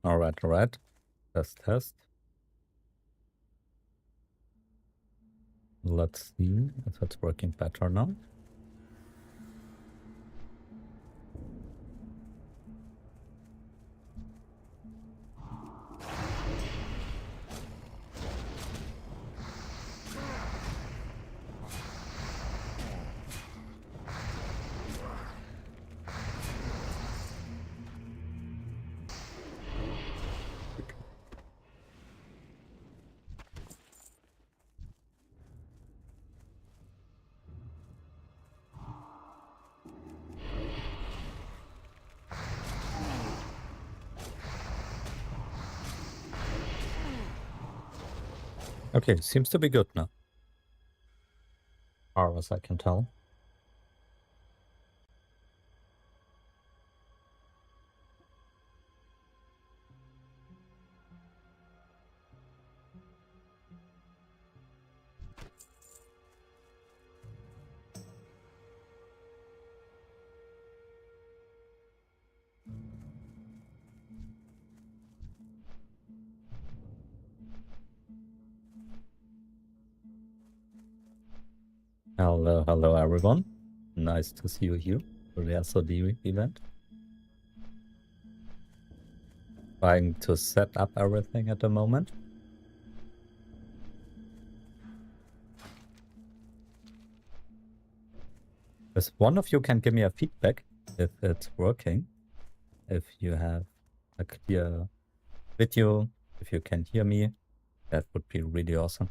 Alright. Test. Let's see if it's working better now. Okay, seems to be good now. As far as I can tell. Hello everyone. Nice to see you here for the SoD event. Trying to set up everything at the moment. If one of you can give me a feedback if it's working, if you have a clear video, if you can hear me, that would be really awesome.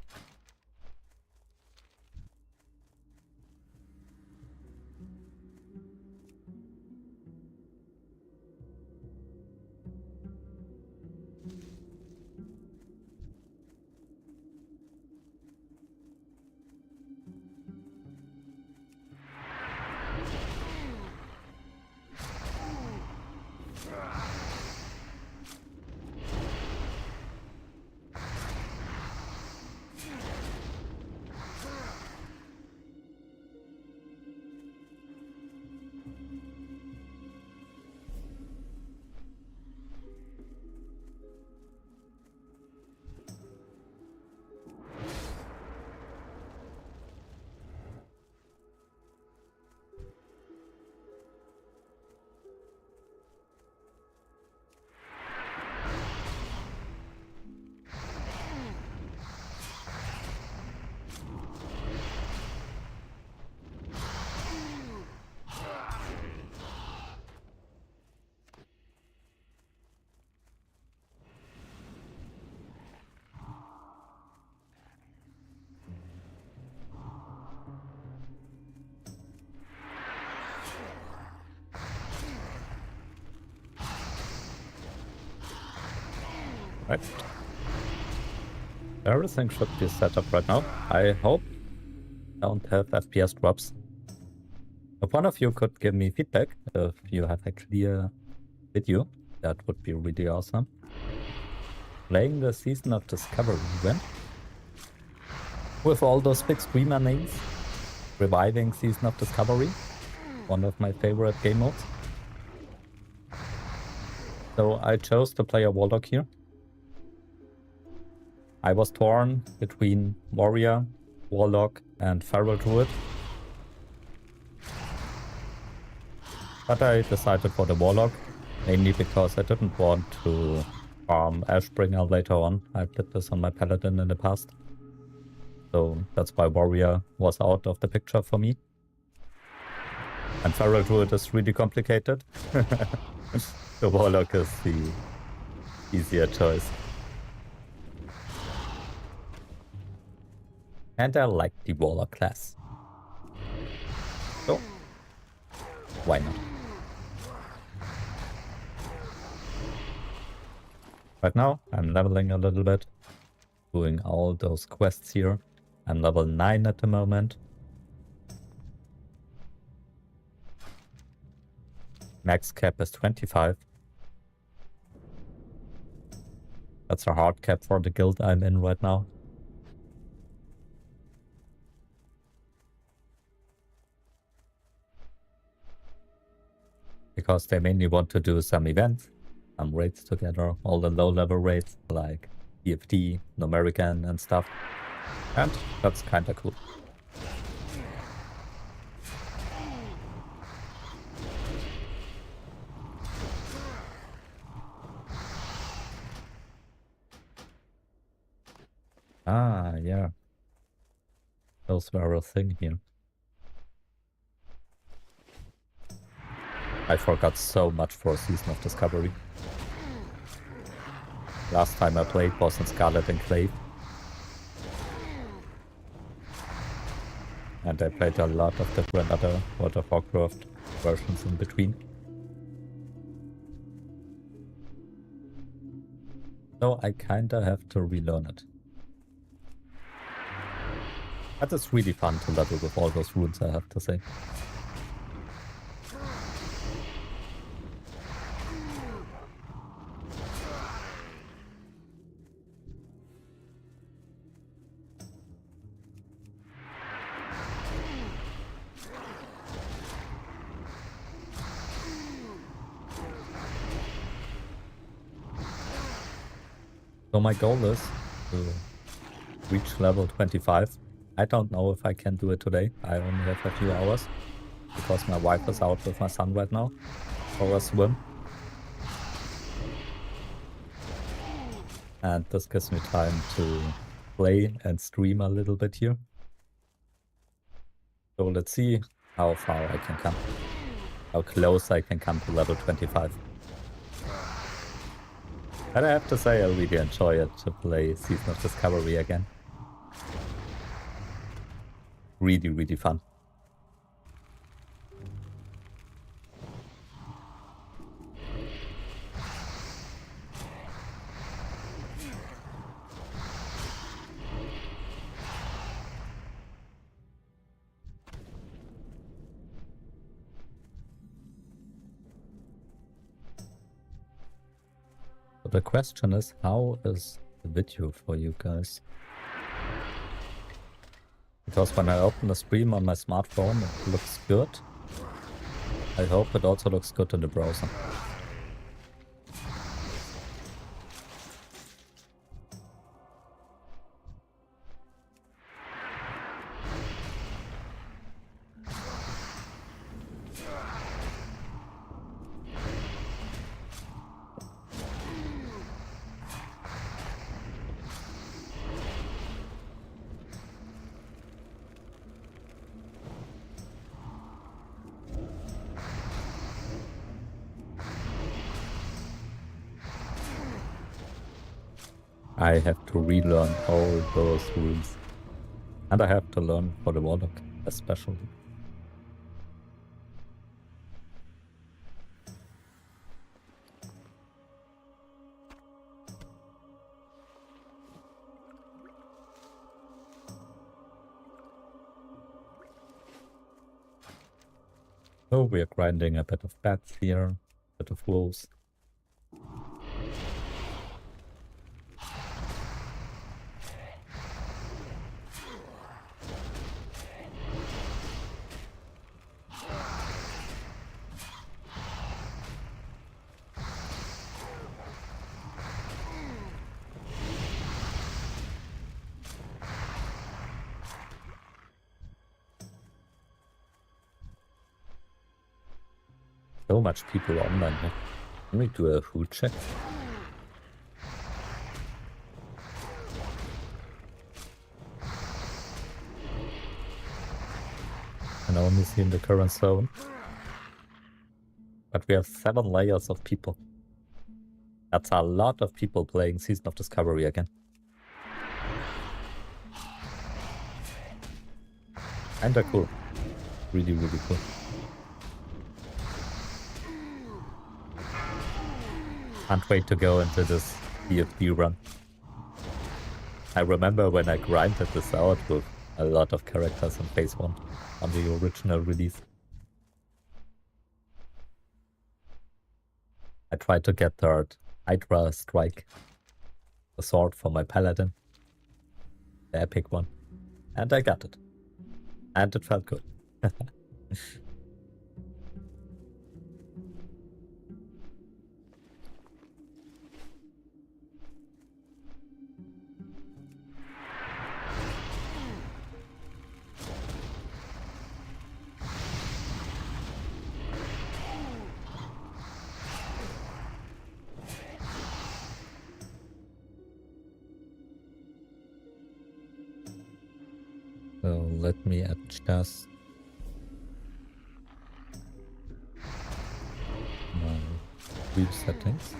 Right. Everything should be set up right now. I hope I don't have FPS drops. If one of you could give me feedback, if you have a clear video, that would be really awesome. Playing the Season of Discovery event with all those big streamer names. Reviving Season of Discovery, one of my favorite game modes. So I chose to play a Warlock here. I was torn between Warrior, Warlock, and Feral Druid. But I decided for the Warlock, mainly because I didn't want to farm Ashbringer later on. I did this on my Paladin in the past. So that's why Warrior was out of the picture for me. And Feral Druid is really complicated. The Warlock is the easier choice. And I like the Warlock class. So, why not? Right now, I'm leveling a little bit, doing all those quests here. I'm level 9 at the moment. Max cap is 25. That's a hard cap for the guild I'm in right now. Because they mainly want to do some events, some raids together, all the low-level raids like EFT, Numerican and stuff. And that's kinda cool. Ah, yeah. Those were a thing here. I forgot so much for Season of Discovery. Last time I played was in Scarlet Enclave. And I played a lot of different other World of Warcraft versions in between. So I kinda have to relearn it. But it's really fun to level with all those runes, I have to say. So my goal is to reach level 25. I don't know if I can do it today. I only have a few hours because my wife is out with my son right now for a swim. And this gives me time to play and stream a little bit here. So let's see how far I can come. How close I can come to level 25. And I have to say I really enjoy it to play Season of Discovery again. Really, really fun. So the question is, how is the video for you guys? Because when I open the stream on my smartphone, it looks good. I hope it also looks good in the browser. I have to relearn all those runes. And I have to learn for the Warlock, especially. So we are grinding a bit of bats here, a bit of wolves. So much people online here. Let me do a who check. And only see in the current zone. But we have 7 layers of people. That's a lot of people playing Season of Discovery again. Kinda cool. Really, really cool. Can't wait to go into this DFD run. I remember when I grinded this out with a lot of characters in Phase 1 on the original release. I tried to get third Hydra Strike, the sword for my paladin, the epic one, and I got it. And it felt good. So let me adjust my view settings.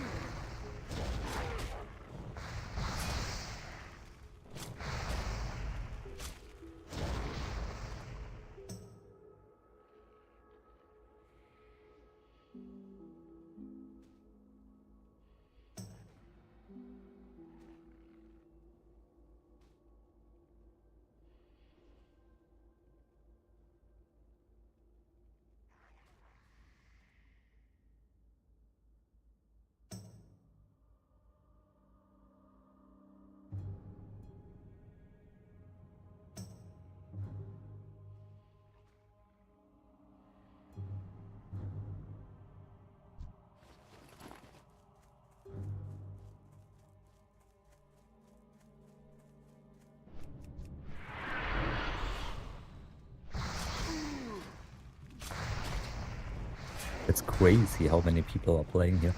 It's crazy how many people are playing here.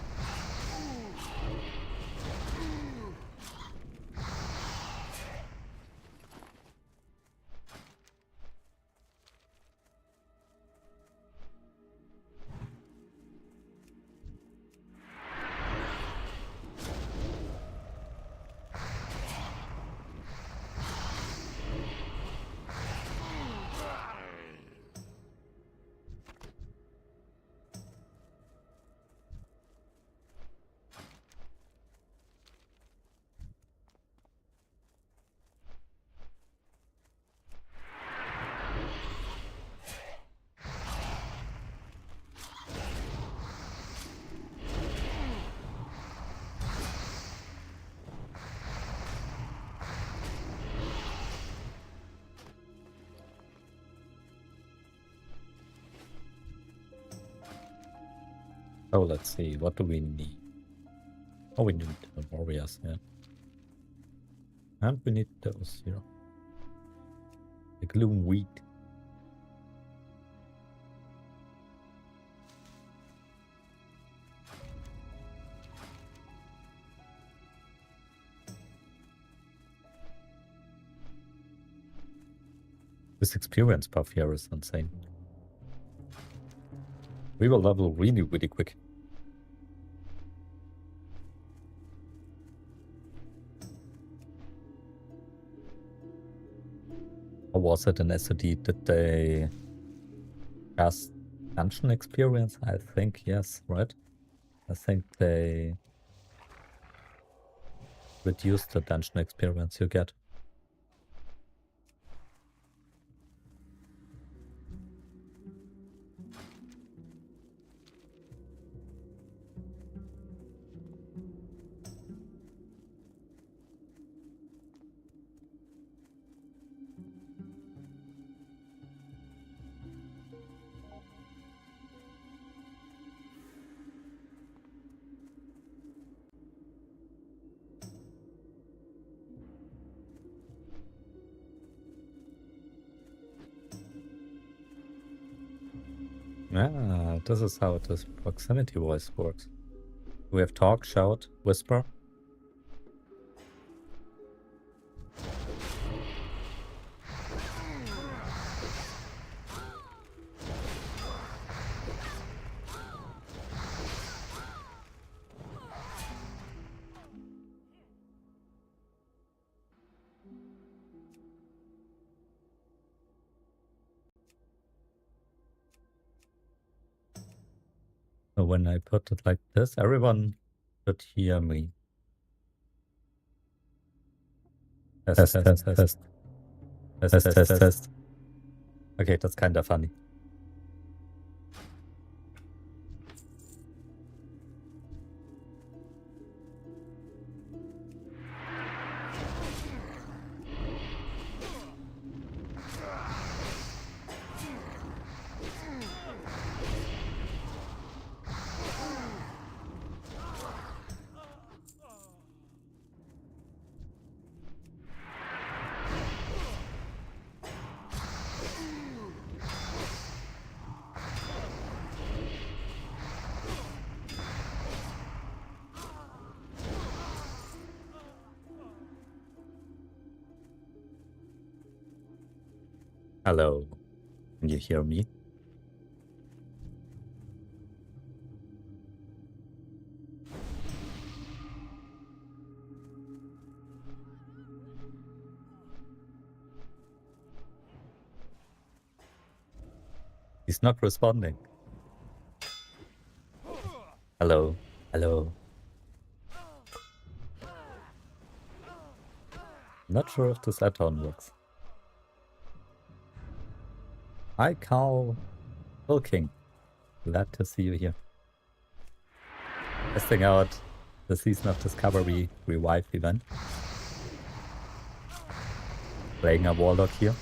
Oh, let's see, what do we need? Oh, we need warriors, yeah. And we need those here. The gloom wheat. This experience buff here is insane. We will level really, really quick. Or was it an SoD? Did they cast dungeon experience? I think yes, right? I think they reduced the dungeon experience you get. Ah, this is how this proximity voice works. We have talk, shout, whisper. So when I put it like this, everyone should hear me. Test, test, test, test. Test, test, test. Okay, that's kind of funny. Hello. Can you hear me? He's not responding. Hello. Hello. Not sure if this add-on works. Hi, Carl Wilking. Glad to see you here. Testing out the Season of Discovery Revive event. Playing a Warlock here.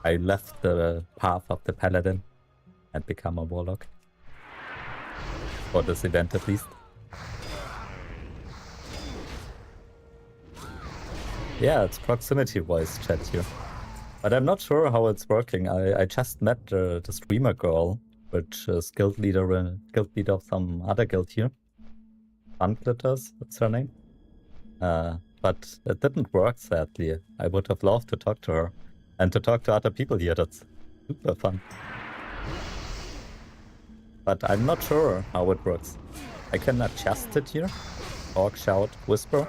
I left the path of the Paladin and become a Warlock. For this event at least. Yeah, it's proximity voice chat here. But I'm not sure how it's working. I just met the streamer girl, which is guild leader of some other guild here. Unglitters, that's her name. But it didn't work, sadly. I would have loved to talk to her. And to talk to other people here, that's super fun. But I'm not sure how it works. I can adjust it here. Talk, shout, whisper.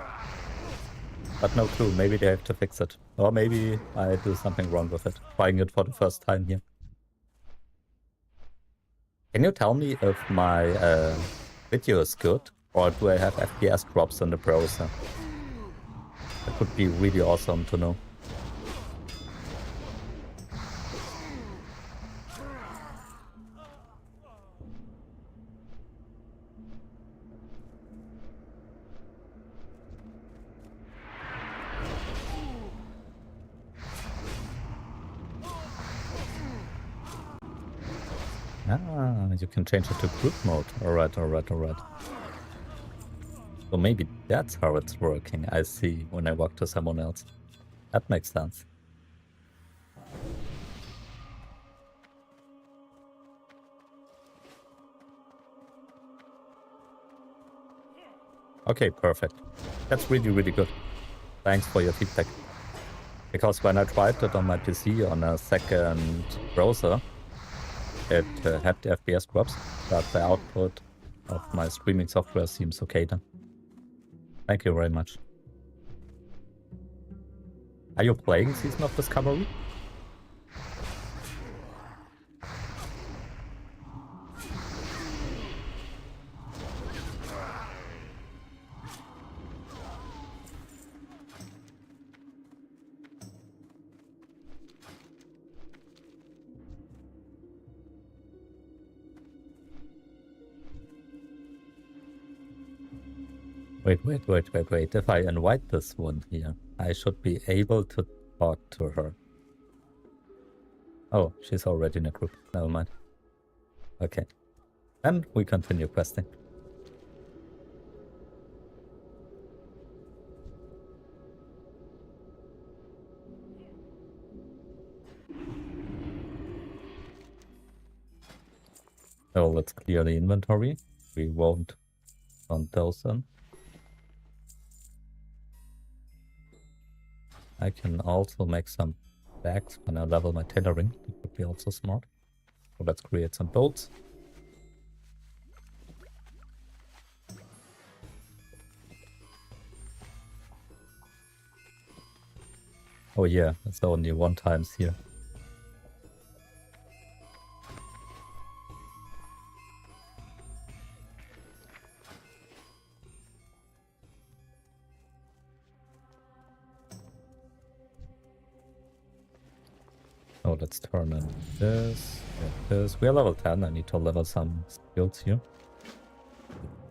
But no clue, maybe they have to fix it. Or maybe I do something wrong with it. Trying it for the first time here. Can you tell me if my video is good? Or do I have FPS drops in the browser? That would be really awesome to know. Ah, you can change it to group mode. Alright. So maybe that's how it's working. I see, when I walk to someone else. That makes sense. Okay, perfect. That's really good. Thanks for your feedback. Because when I tried it on my PC on a second browser, it had the FPS drops, but the output of my streaming software seems okay then. Thank you very much. Are you playing Season of Discovery? Wait. If I invite this one here, I should be able to talk to her. Oh, she's already in a group. Never mind. Okay. And we continue questing. So let's clear the inventory. We won't want those in. I can also make some bags when I level my tailoring. That would be also smart. So let's create some boats. Oh yeah, it's only 1 times here. Oh, let's turn in this. This. We are level 10. I need to level some skills here.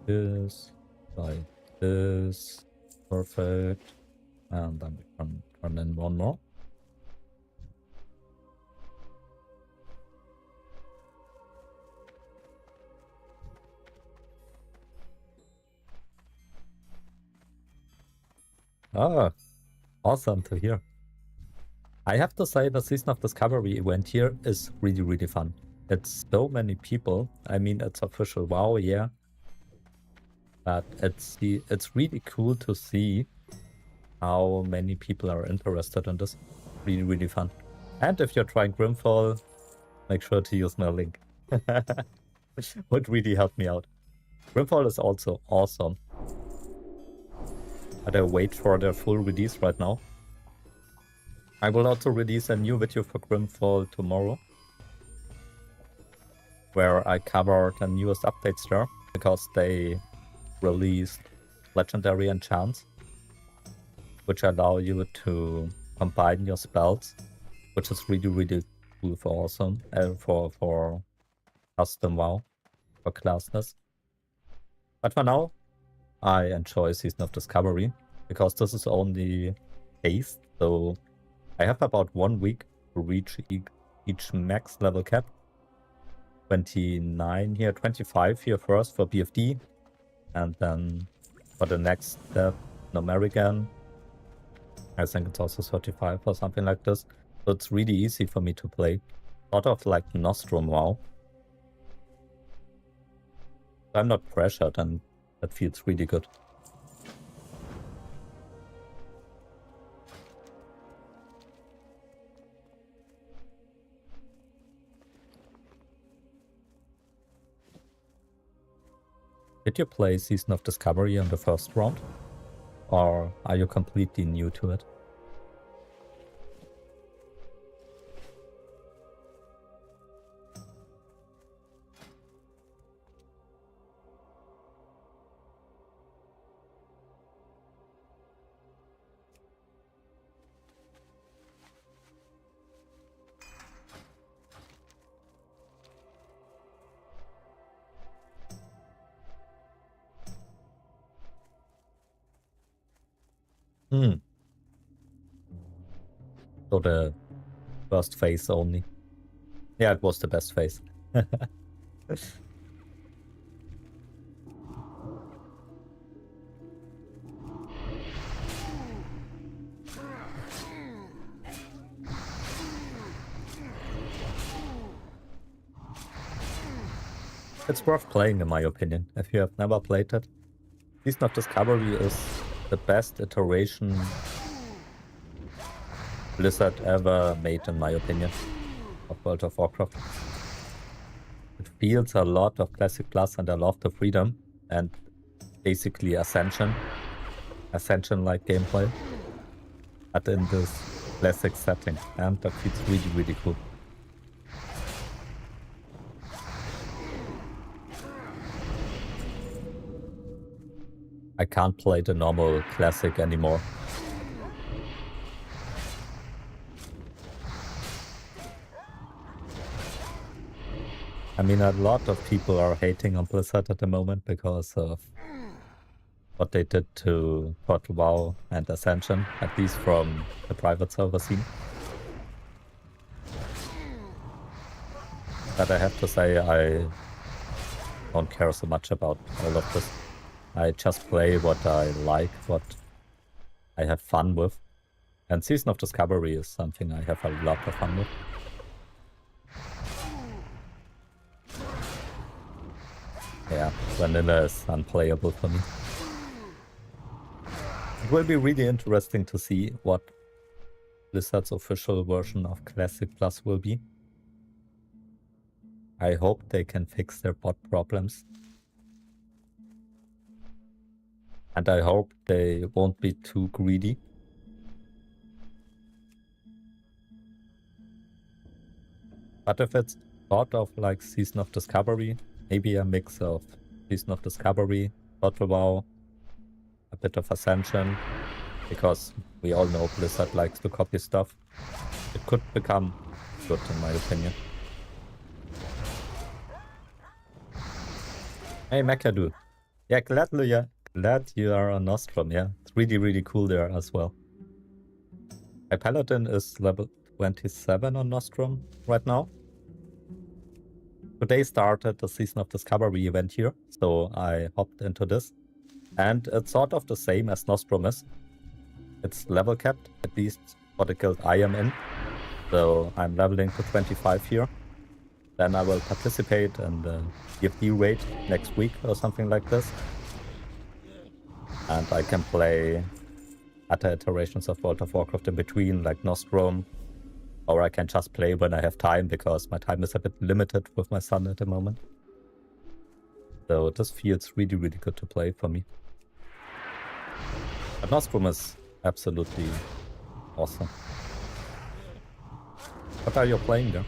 This. Like this. Perfect. And then we can turn in 1 more. Ah, awesome to hear. I have to say the Season of Discovery event here is really fun. It's so many people. I mean, it's official WoW, yeah. But it's really cool to see how many people are interested in this. Really, really fun. And if you're trying Grimfall, make sure to use my link. Would really help me out. Grimfall is also awesome. But I wait for their full release right now. I will also release a new video for Grimfall tomorrow, where I cover the newest updates there, because they released Legendary Enchants, which allow you to combine your spells, which is really, really cool for awesome, for custom WoW, for classness. But for now, I enjoy Season of Discovery, because this is only haste, so I have about 1 week to reach each max level cap. 29 here, 25 here first for BFD, and then for the next step, Nomerigan, I think it's also 35 or something like this. So it's really easy for me to play. Sort of like Nostrum WoW. I'm not pressured, and that feels really good. Did you play Season of Discovery in the first round? Or are you completely new to it? So the first phase only. Yeah, it was the best phase. It's worth playing in my opinion, if you have never played it. Season of Discovery is the best iteration Blizzard ever made, in my opinion, of World of Warcraft. It feels a lot of Classic Plus, and I love the freedom, and basically Ascension-like gameplay, but in this classic setting, and that feels really, really cool. I can't play the normal classic anymore. I mean, a lot of people are hating on Blizzard at the moment because of what they did to Total WoW and Ascension, at least from the private server scene. But I have to say, I don't care so much about all of this. I just play what I like, what I have fun with. And Season of Discovery is something I have a lot of fun with. Yeah, vanilla is unplayable for me. It will be really interesting to see what Blizzard's official version of Classic Plus will be. I hope they can fix their bot problems. And I hope they won't be too greedy. But if it's sort of like Season of Discovery, maybe a mix of Season of Discovery, Total WoW, a bit of Ascension, because we all know Blizzard likes to copy stuff. It could become good, in my opinion. Hey, Mechadu. Yeah, glad you are on Nostrum, yeah. It's really, really cool there as well. My Paladin is level 27 on Nostrum right now. Today started the Season of Discovery event here, so I hopped into this. And it's sort of the same as Nostrum is. It's level capped, at least for the guild I am in. So I'm leveling to 25 here. Then I will participate in the DFD raid next week or something like this. And I can play other iterations of World of Warcraft in between, like Nostrum, or I can just play when I have time, because my time is a bit limited with my son at the moment. So this feels really, really good to play for me. But Nostrum is absolutely awesome. What are you playing there?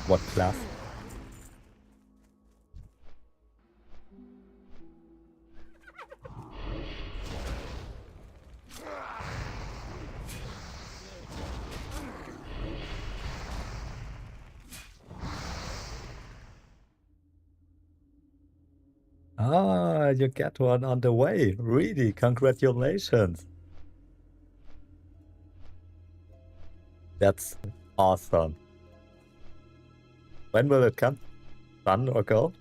What class? Ah, you get one on the way. Really, congratulations. That's awesome. When will it come? Son or girl?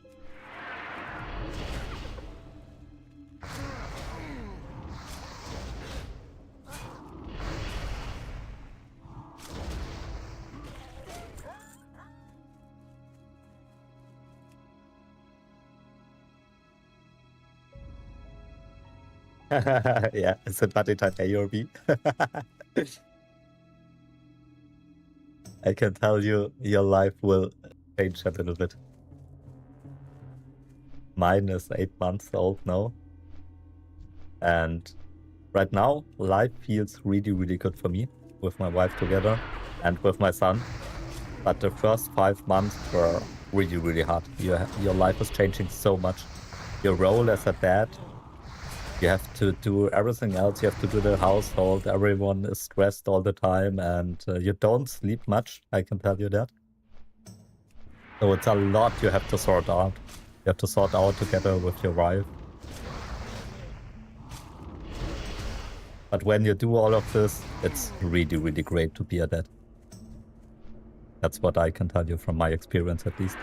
Yeah, is it buddy type A or B? I can tell you, your life will change a little bit. Mine is 8 months old now. And right now, life feels really, really good for me with my wife together and with my son. But the first 5 months were really, really hard. Your life is changing so much. Your role as a dad, you have to do everything else. You have to do the household. Everyone is stressed all the time, and you don't sleep much. I can tell you that. So it's a lot you have to sort out. You have to sort out together with your wife. But when you do all of this, it's really, really great to be a dad. That's what I can tell you from my experience, at least.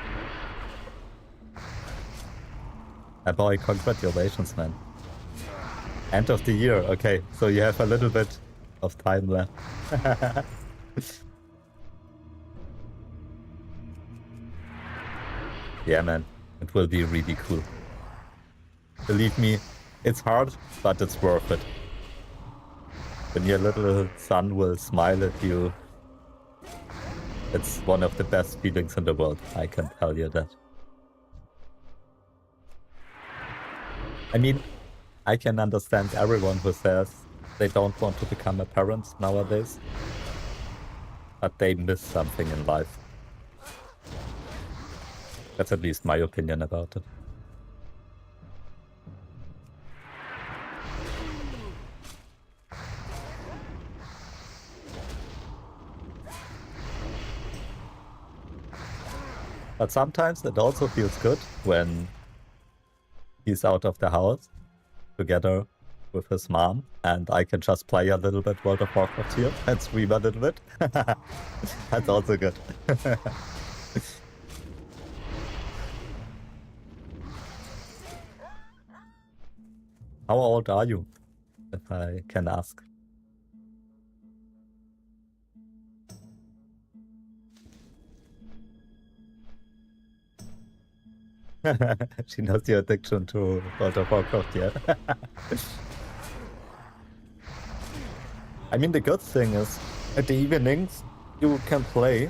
Boy, congratulations, man. End of the year. Okay, so you have a little bit of time left. Yeah, man. It will be really cool. Believe me, it's hard, but it's worth it. When your little son will smile at you, it's one of the best feelings in the world. I can tell you that. I mean, I can understand everyone who says they don't want to become a parent nowadays, but they miss something in life. That's at least my opinion about it. But sometimes it also feels good when he's out of the house together with his mom, and I can just play a little bit World of Warcraft here and stream a little bit. That's also good. How old are you, if I can ask? She knows your addiction to World of Warcraft, yeah. I mean, the good thing is, at the evenings, you can play,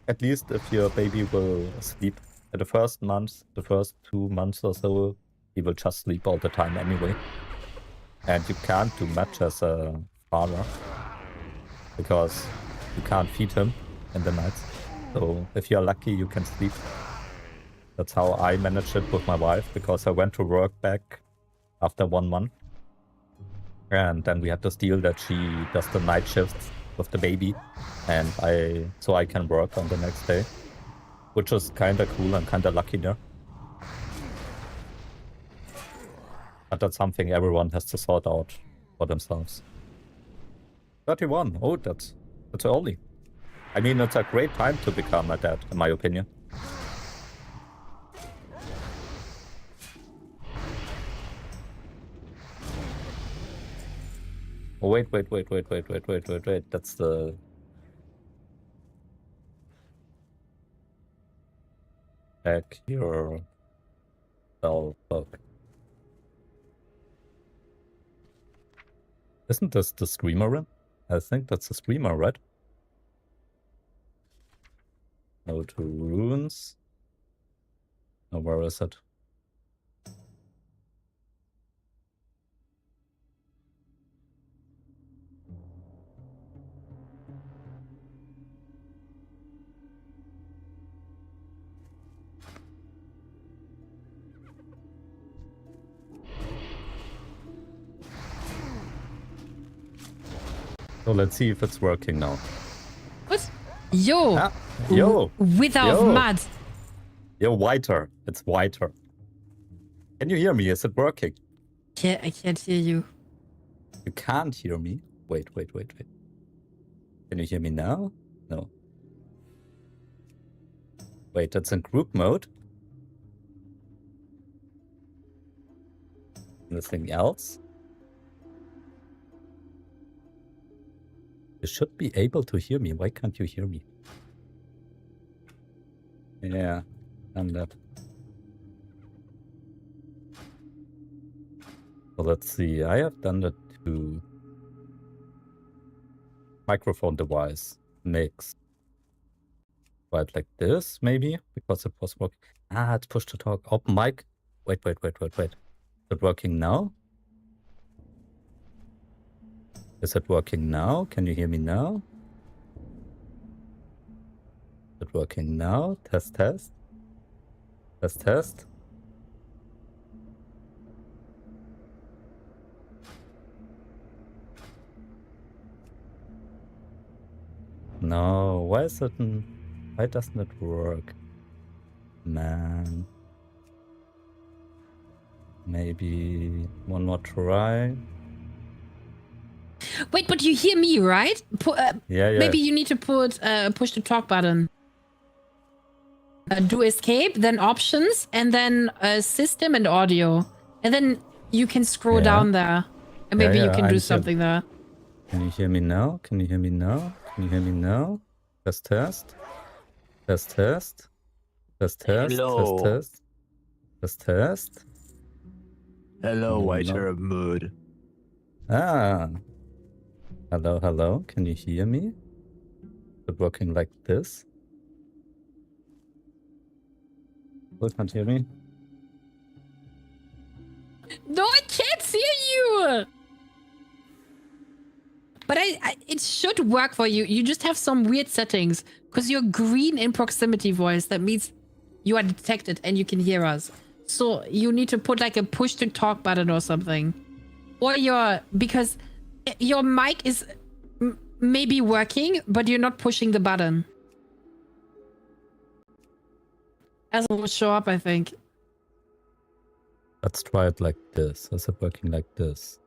at least if your baby will sleep. In the first month, the first 2 months or so, he will just sleep all the time anyway. And you can't do much as a father, because you can't feed him in the nights. So if you're lucky, you can sleep. That's how I managed it with my wife, because I went to work back after 1 month. And then we had this deal that she does the night shifts with the baby, and so I can work on the next day, which is kind of cool. I'm kind of lucky there. But that's something everyone has to sort out for themselves. 31. Oh, that's early. I mean, it's a great time to become a dad, in my opinion. Oh, wait. That's the... Check your... spell book. Isn't this the streamer? I think that's the streamer, right? Go to runes. Oh, where is it? So let's see if it's working now. What? Yo. Ah, yo. Without yo. mud. Yo, whiter. It's whiter. Can you hear me? Is it working? Yeah, I can't hear you. You can't hear me? Wait. Can you hear me now? No. Wait, it's in group mode. Anything else? You should be able to hear me. Why can't you hear me? Yeah, done that. So let's see. I have done that to microphone device mix. Right, like this, maybe, because it was working. Ah, it's push to talk. Open mic. Wait. Is it working now? Is it working now? Can you hear me now? Is it working now? Test. Test. No, why doesn't it work? Man. Maybe one more try. Wait, but you hear me, right? Yeah. Maybe you need to put push the talk button. Do escape, then options, and then system and audio. And then you can scroll down there. And maybe you can do something there. Can you hear me now? Can you hear me now? Test. Hello. Test. Hello, whiter of mood. Ah. Hello. Can you hear me? Is it working like this? You can't hear me? No, I can't see you! But it should work for you. You just have some weird settings. Because you're green in proximity voice. That means you are detected and you can hear us. So you need to put like a push to talk button or something. Or because your mic is maybe working, but you're not pushing the button. As it will show up, I think. Let's try it like this. Is it working like this?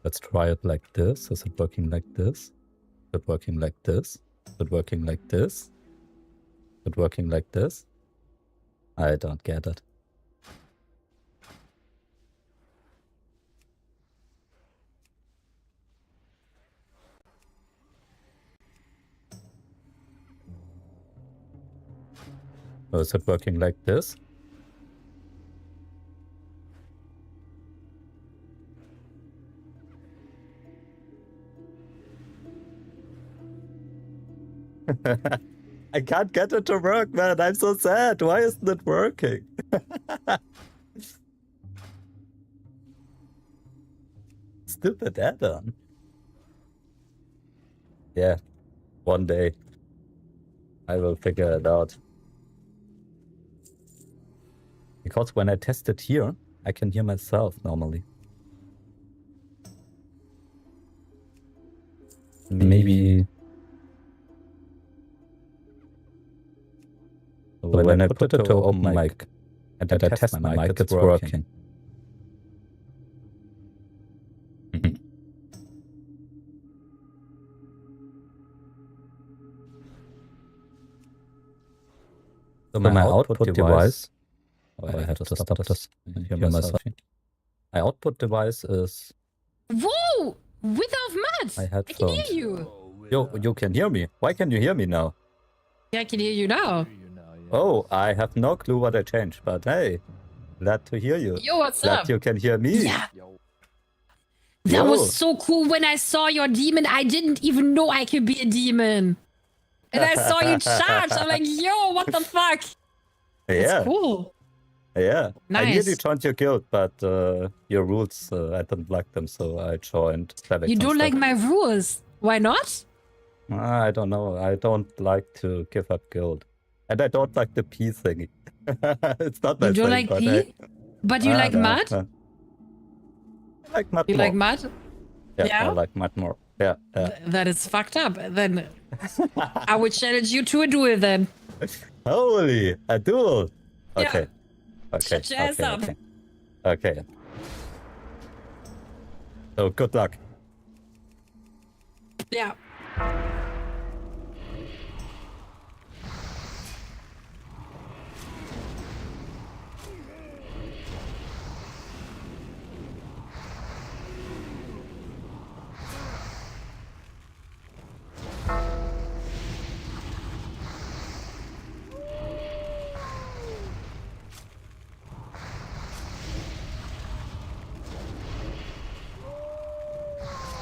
Let's try it like this. Is it working like this? Is it working like this? Is it working like this? Is it working like this? I don't get it. So is it working like this? I can't get it to work, man. I'm so sad. Why isn't it working? Stupid add-on. Yeah, one day I will figure it out. Because when I test it here, I can hear myself normally. Maybe... When I put it to open mic and I test my mic, it's working. So my output device... Oh, I have to stop this. I hear myself. My output device is... Whoa! Without mud! I can hear you! Yo, you can hear me. Why can you hear me now? Yeah, I can hear you now. Oh, I have no clue what I changed, but hey, glad to hear you. Yo, what's up? Glad you can hear me. Yeah. That Whoa. was so cool. When I saw your demon, I didn't even know I could be a demon. And I saw you charge. I'm like, yo, what the fuck? Yeah. That's cool. Yeah. I Nice. nearly joined your guild, but your rules, I didn't like them, so I joined Savix You don't like instead. my rules. Why not? I don't know. I don't like to give up guild. And I don't like the P thingy. It's not my You don't thing, like but P? But you like mud? I like mud You more. like mud? Yeah, Yeah? I like mud more. Yeah, yeah. That is fucked up. Then I would challenge you to a duel then. Holy, a duel. Yeah. Okay. Okay. Shut your ass up. Okay. Okay. So good luck. Yeah.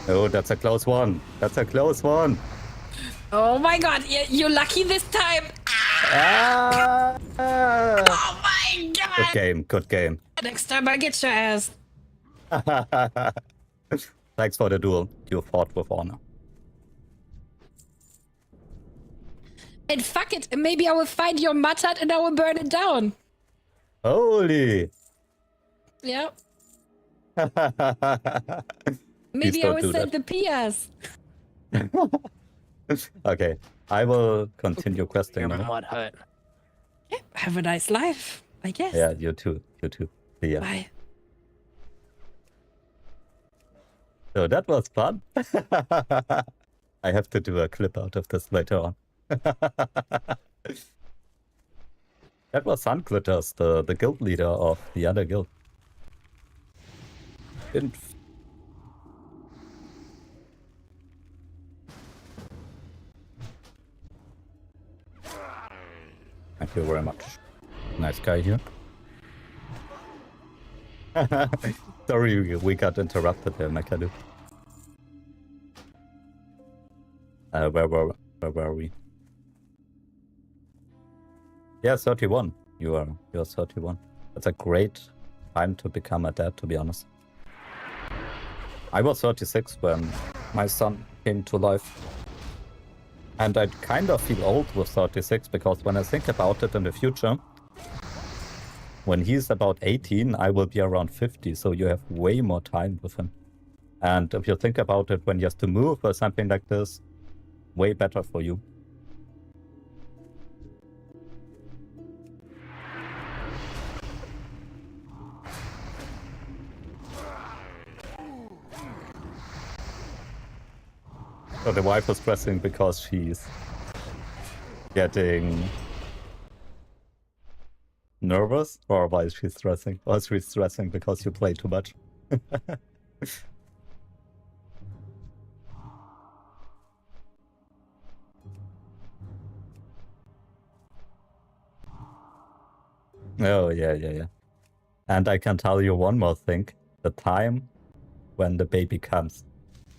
Oh, that's a close one. That's a close one. Oh my god, you're lucky this time. Ah! Oh my god. Good game. Good game. Next time I get your ass. Thanks for the duel. You fought with honor. And fuck it, maybe I will find your mud hut and I will burn it down. Holy. Yeah. Please Maybe I don't will do send that. the PS. Okay, I will continue questing Your now. mud hut. Yeah, have a nice life, I guess. Yeah, you too. You too. See ya. Bye. So that was fun. I have to do a clip out of this later on. That was Sun Glitters, the guild leader of the other guild. Didn't. Thank you very much. Nice guy here. Sorry, we got interrupted there, Mechadu. Where were we? Yeah, 31. You're 31. That's a great time to become a dad, to be honest. I was 36 when my son came to life. And I kind of feel old with 36 because when I think about it in the future, when he's about 18, I will be around 50, so you have way more time with him. And if you think about it, when he has to move or something like this, way better for you. So the wife is stressing because she's getting nervous, or why is she stressing? Or is she stressing because you play too much? Oh, yeah. And I can tell you one more thing. The time when the baby comes.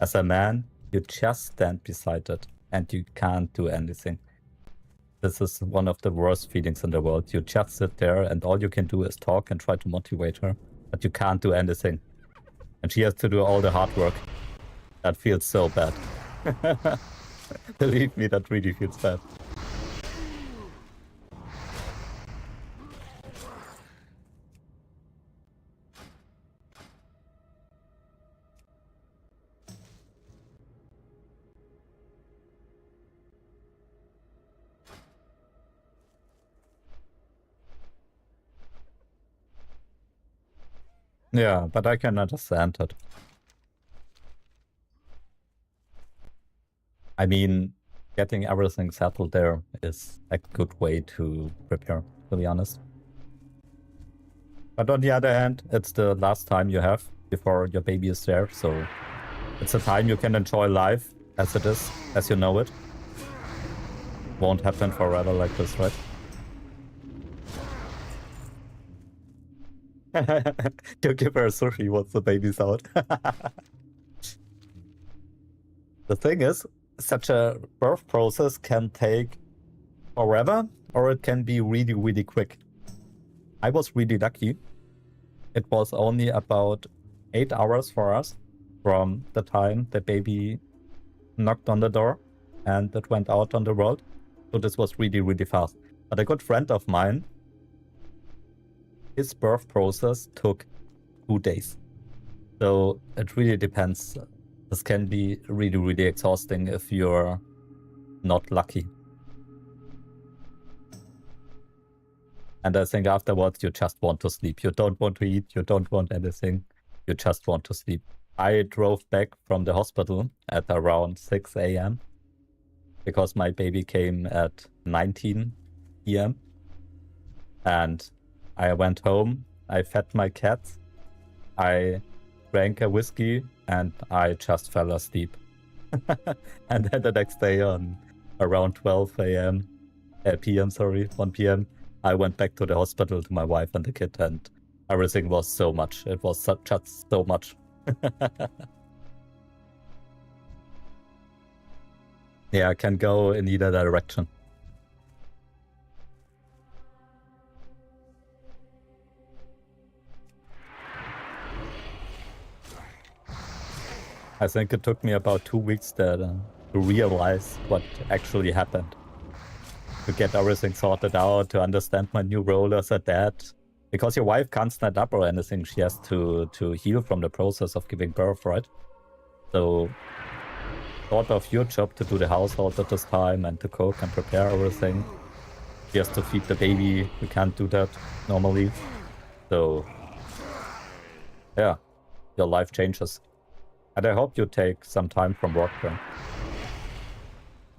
As a man, you just stand beside it and you can't do anything. This is one of the worst feelings in the world. You just sit there and all you can do is talk and try to motivate her, but you can't do anything. And she has to do all the hard work. That feels so bad. Believe me, that really feels bad. Yeah, but I can understand it. I mean, getting everything settled there is a good way to prepare, to be honest. But on the other hand, it's the last time you have before your baby is there, so it's a time you can enjoy life as it is, as you know it. Won't happen forever like this, right? You give her sushi once the baby's out. The thing is, such a birth process can take forever, or it can be really, really quick. I was really lucky. It was only about 8 hours for us from the time the baby knocked on the door and it went out on the world. So this was really, really fast. But a good friend of mine, his birth process took 2 days. So it really depends. This can be really, really exhausting if you're not lucky. And I think afterwards you just want to sleep. You don't want to eat, you don't want anything. You just want to sleep. I drove back from the hospital at around 6 a.m. because my baby came at 19 p.m. And I went home, I fed my cats, I drank a whiskey, and I just fell asleep. And then the next day on around 12 p.m., 1 p.m., I went back to the hospital to my wife and the kid, and everything was so much. It was just so much. Yeah, I can go in either direction. I think it took me about 2 weeks there to realize what actually happened. To get everything sorted out, to understand my new role as a dad. Because your wife can't stand up or anything, she has to heal from the process of giving birth, right? So, sort of your job to do the household at this time and to cook and prepare everything. She has to feed the baby, you can't do that normally. So, yeah, your life changes. And I hope you take some time from work then.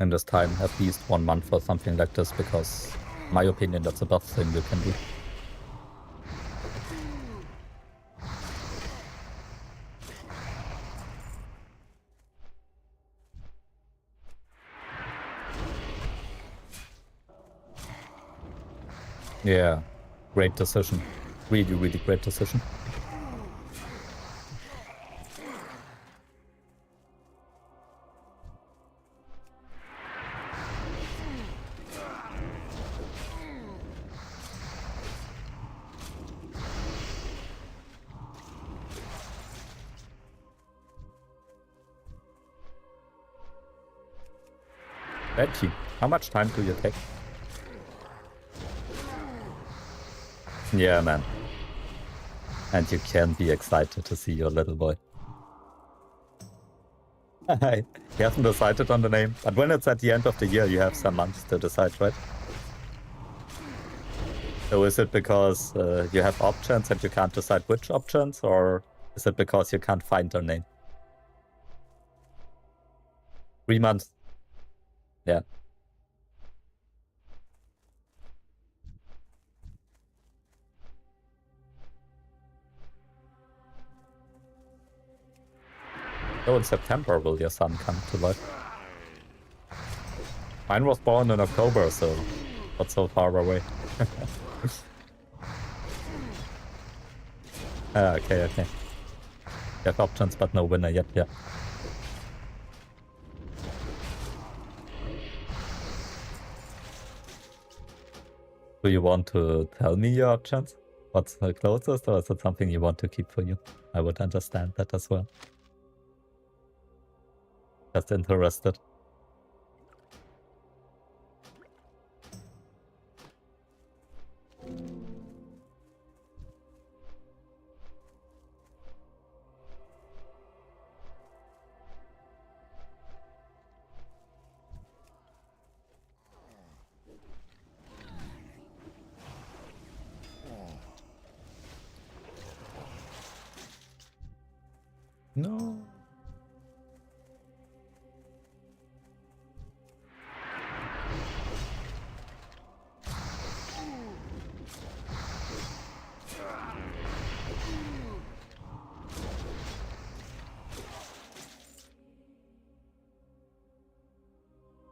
In this time, at least 1 month or something like this, because in my opinion, that's the best thing you can do. Yeah, great decision. Really, really great decision. Betty, how much time do you take? Yeah, man. And you can be excited to see your little boy. He hasn't decided on the name, but when it's at the end of the year, you have some months to decide, right? So is it because you have options and you can't decide which options, or is it because you can't find their name? 3 months. Yeah. So in September will your son come to life? Mine was born in October, so not so far away. Okay. You have options, but no winner yet, yeah. Do you want to tell me your options? What's the closest, or is it something you want to keep for you? I would understand that as well. Just interested. No.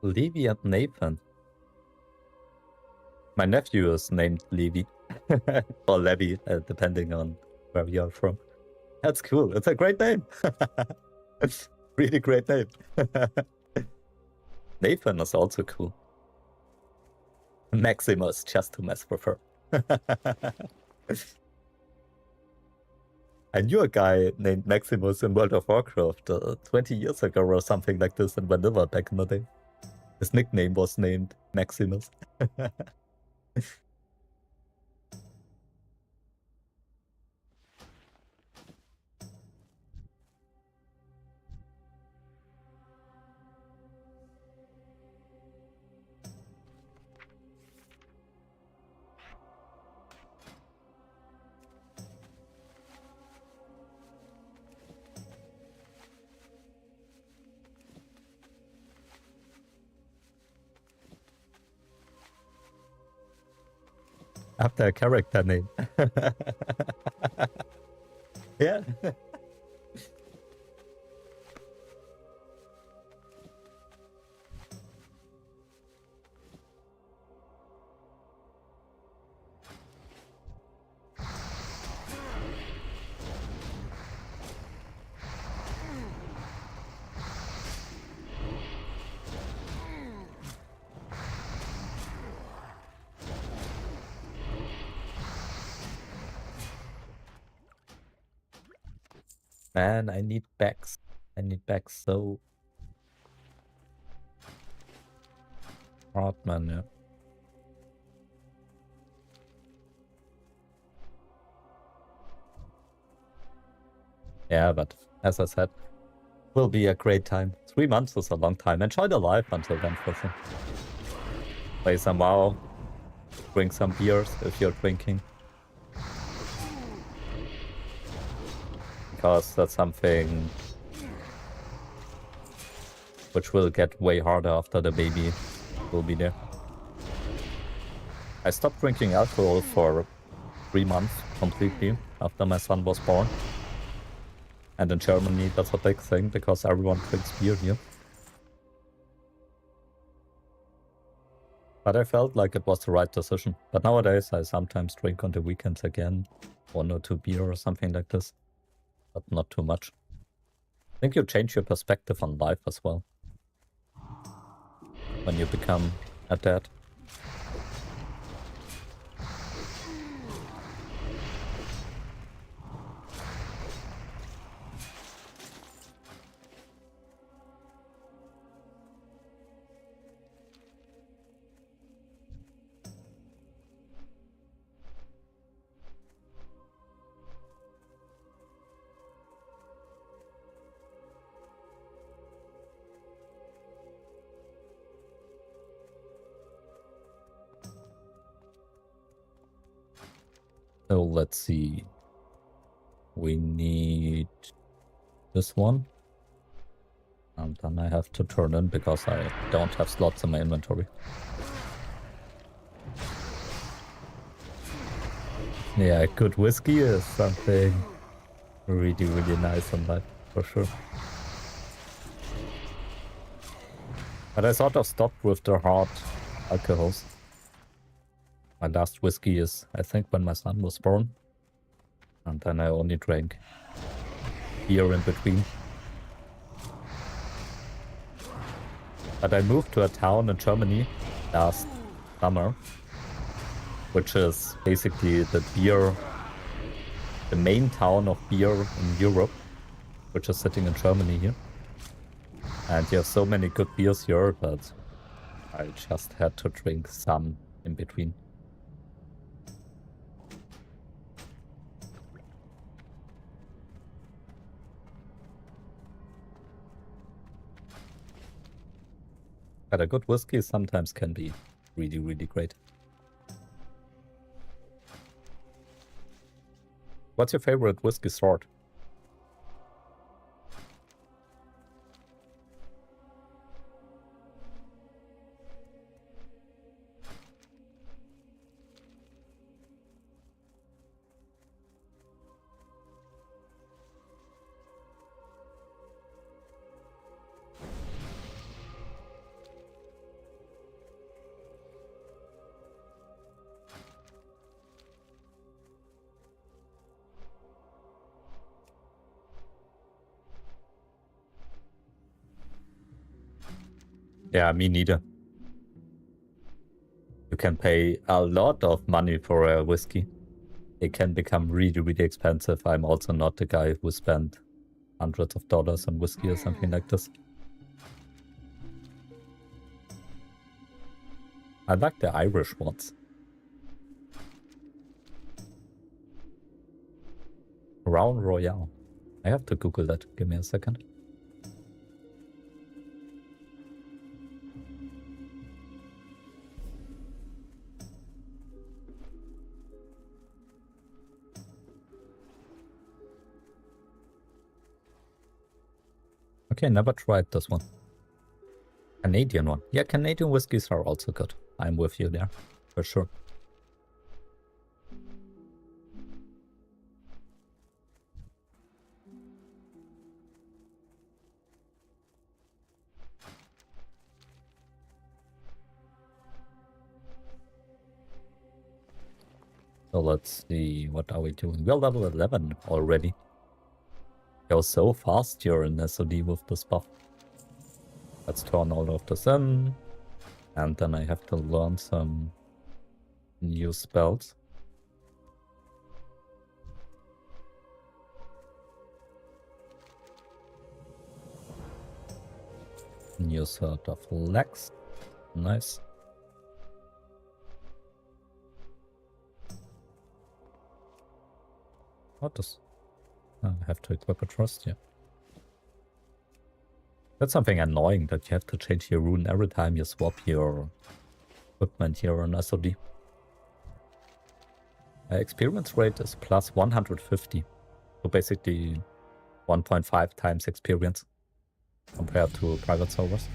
Levi and Nathan. My nephew is named Levi. Or Levi, depending on where you're from. That's cool. It's a great name. Really great name. Nathan is also cool. Maximus, just to mess with her. I knew a guy named Maximus in World of Warcraft 20 years ago or something like this in Vanilla back in the day. His nickname was named Maximus. After a character name. Yeah. Man, I need backs. I need backs so hard, man, yeah. Yeah, but as I said, will be a great time. 3 months is a long time. Enjoy the life until then, for sure. Play some WoW. Drink some beers if you're drinking. Because that's something which will get way harder after the baby will be there. I stopped drinking alcohol for 3 months completely after my son was born. And in Germany, that's a big thing because everyone drinks beer here. But I felt like it was the right decision. But nowadays, I sometimes drink on the weekends again. 1 or 2 beer or something like this. But not too much. I think you change your perspective on life as well. When you become a dad. So let's see. We need this one. And then I have to turn in because I don't have slots in my inventory. Yeah, good whiskey is something really, really nice in life, for sure. But I sort of stopped with the hard alcohols. My last whiskey is, I think, when my son was born. And then I only drank beer in between. But I moved to a town in Germany last summer, which is basically the main town of beer in Europe, which is sitting in Germany here. And you have so many good beers here, but I just had to drink some in between. But a good whiskey sometimes can be really, really great. What's your favorite whiskey sort? Yeah, me neither. You can pay a lot of money for a whiskey. It can become really, really expensive. I'm also not the guy who spent hundreds of dollars on whiskey or something like this. I like the Irish ones. Crown Royal. I have to Google that. Give me a second. Okay, never tried this one. Canadian one. Yeah, Canadian whiskies are also good. I'm with you there, for sure. So let's see, what are we doing? We're level 11 already. Go so fast here in SoD with this buff. Let's turn all of this in. And then I have to learn some new spells. New sort of legs. Nice. What is... I have to equip a trust, yeah. That's something annoying, that you have to change your rune every time you swap your equipment here on SoD. Experience rate is plus 150. So basically 1.5 times experience compared to private servers.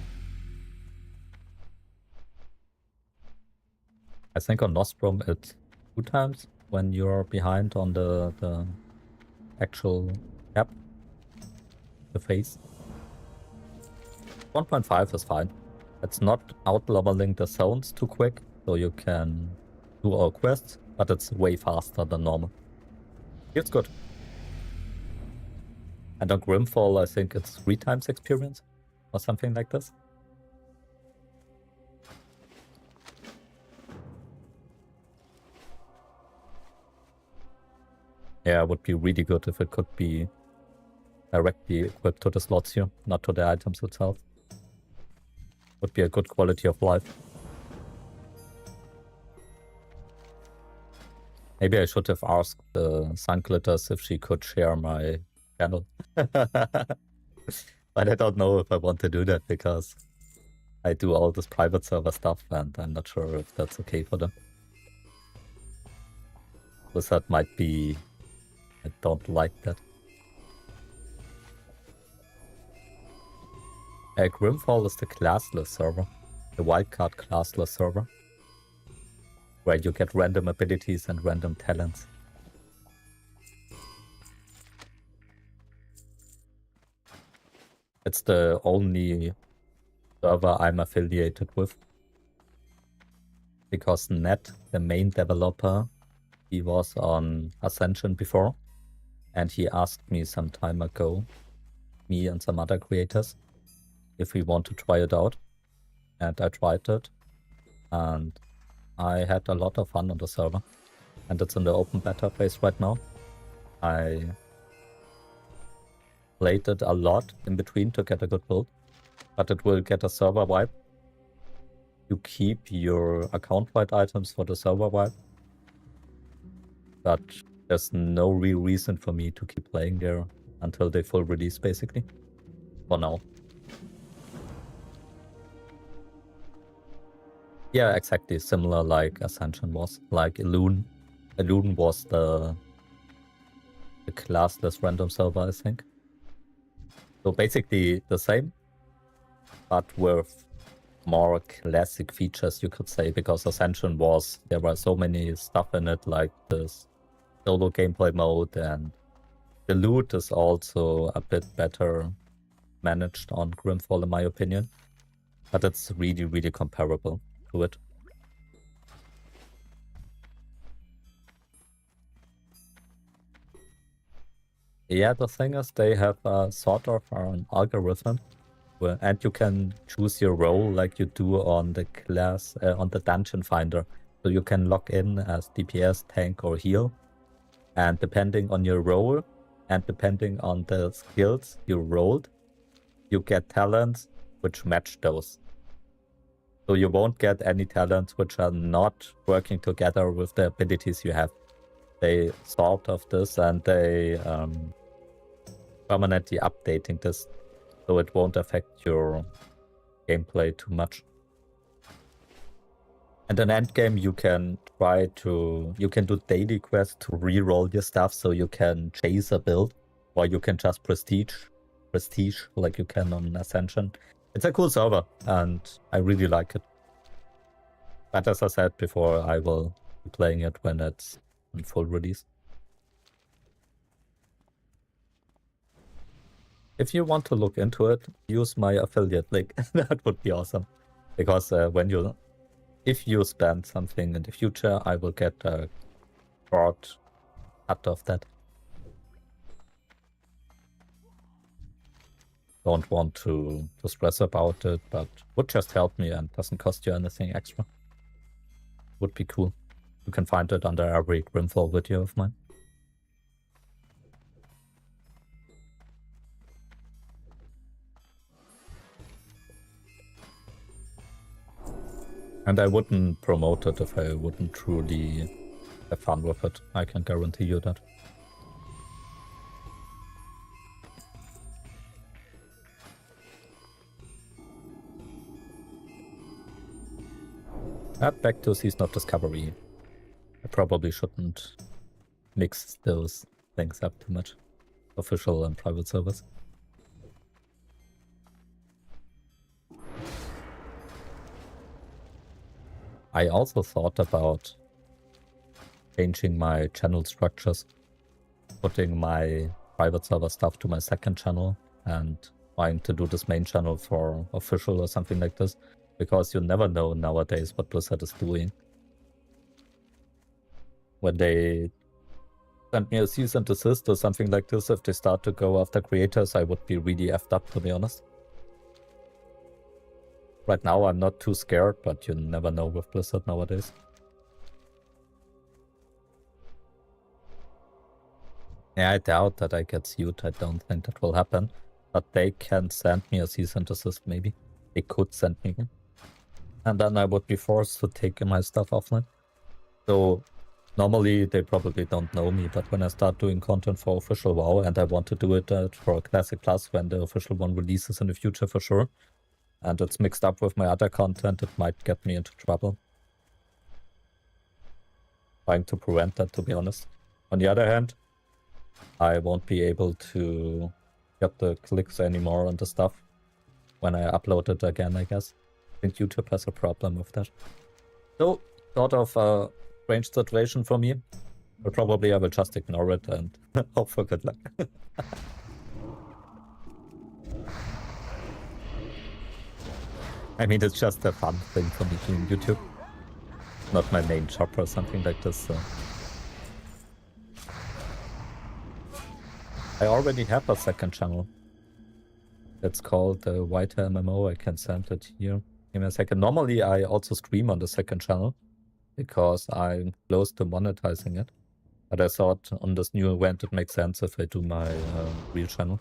I think on Nostrum it's 2 times when you're behind on the actual cap, the face. 1.5 is fine. It's not out-leveling the zones too quick, so you can do all quests, but it's way faster than normal. It's good. And on Grimfall, I think it's 3 times experience, or something like this. Yeah, it would be really good if it could be directly equipped to the slots here, not to the items itself. Would be a good quality of life. Maybe I should have asked the Sunglitters if she could share my channel. But I don't know if I want to do that because I do all this private server stuff and I'm not sure if that's okay for them. Wizard might be... I don't like that. Grimfall is the classless server. The wildcard classless server. Where you get random abilities and random talents. It's the only server I'm affiliated with. Because Ned, the main developer, he was on Ascension before. And he asked me some time ago, me and some other creators, if we want to try it out. And I tried it. And I had a lot of fun on the server. And it's in the open beta phase right now. I played it a lot in between to get a good build. But it will get a server wipe. You keep your account-wide items for the server wipe. But there's no real reason for me to keep playing there until they full release, basically. For now. Yeah, exactly. Similar like Ascension was. Like Elune. Elune was the classless random server, I think. So basically the same, but with more classic features, you could say, because Ascension was... There were so many stuff in it, like this solo gameplay mode, and the loot is also a bit better managed on Grimfall in my opinion. But it's really, really comparable to it. Yeah, the thing is they have a sort of an algorithm and you can choose your role like you do on the class, on the dungeon finder. So you can log in as DPS, tank, or heal. And depending on your role, and depending on the skills you rolled, you get talents which match those. So you won't get any talents which are not working together with the abilities you have. They sort of this, and they permanently updating this, so it won't affect your gameplay too much. And in endgame, you can do daily quests to reroll your stuff, so you can chase a build, or you can just prestige like you can on Ascension. It's a cool server, and I really like it. But as I said before, I will be playing it when it's in full release. If you want to look into it, use my affiliate link. That would be awesome. Because if you spend something in the future, I will get a short cut of that. Don't want to stress about it, but would just help me and doesn't cost you anything extra. Would be cool. You can find it under every Grimfall video of mine. And I wouldn't promote it if I wouldn't truly have fun with it. I can guarantee you that. Back to Season of Discovery. I probably shouldn't mix those things up too much. Official and private servers. I also thought about changing my channel structures, putting my private server stuff to my second channel and trying to do this main channel for official or something like this, because you never know nowadays what Blizzard is doing. When they send me a cease and desist or something like this, if they start to go after creators, I would be really effed up, to be honest. Right now I'm not too scared, but you never know with Blizzard nowadays. Yeah, I doubt that I get sued. I don't think that will happen. But they can send me a cease and desist, maybe. They could send me one. And then I would be forced to take my stuff offline. So normally they probably don't know me, but when I start doing content for official WoW, and I want to do it for Classic Plus when the official one releases in the future for sure, and it's mixed up with my other content, it might get me into trouble. Trying to prevent that, to be honest. On the other hand, I won't be able to get the clicks anymore on the stuff when I upload it again, I guess. I think YouTube has a problem with that. So, sort of a strange situation for me. But probably I will just ignore it and hope for good luck. I mean, it's just a fun thing for me doing YouTube. Not my main job or something like this, so. I already have a second channel. It's called the Whiter MMO. I can send it here. Give me a second. Normally, I also stream on the second channel because I'm close to monetizing it. But I thought on this new event it makes sense if I do my real channel.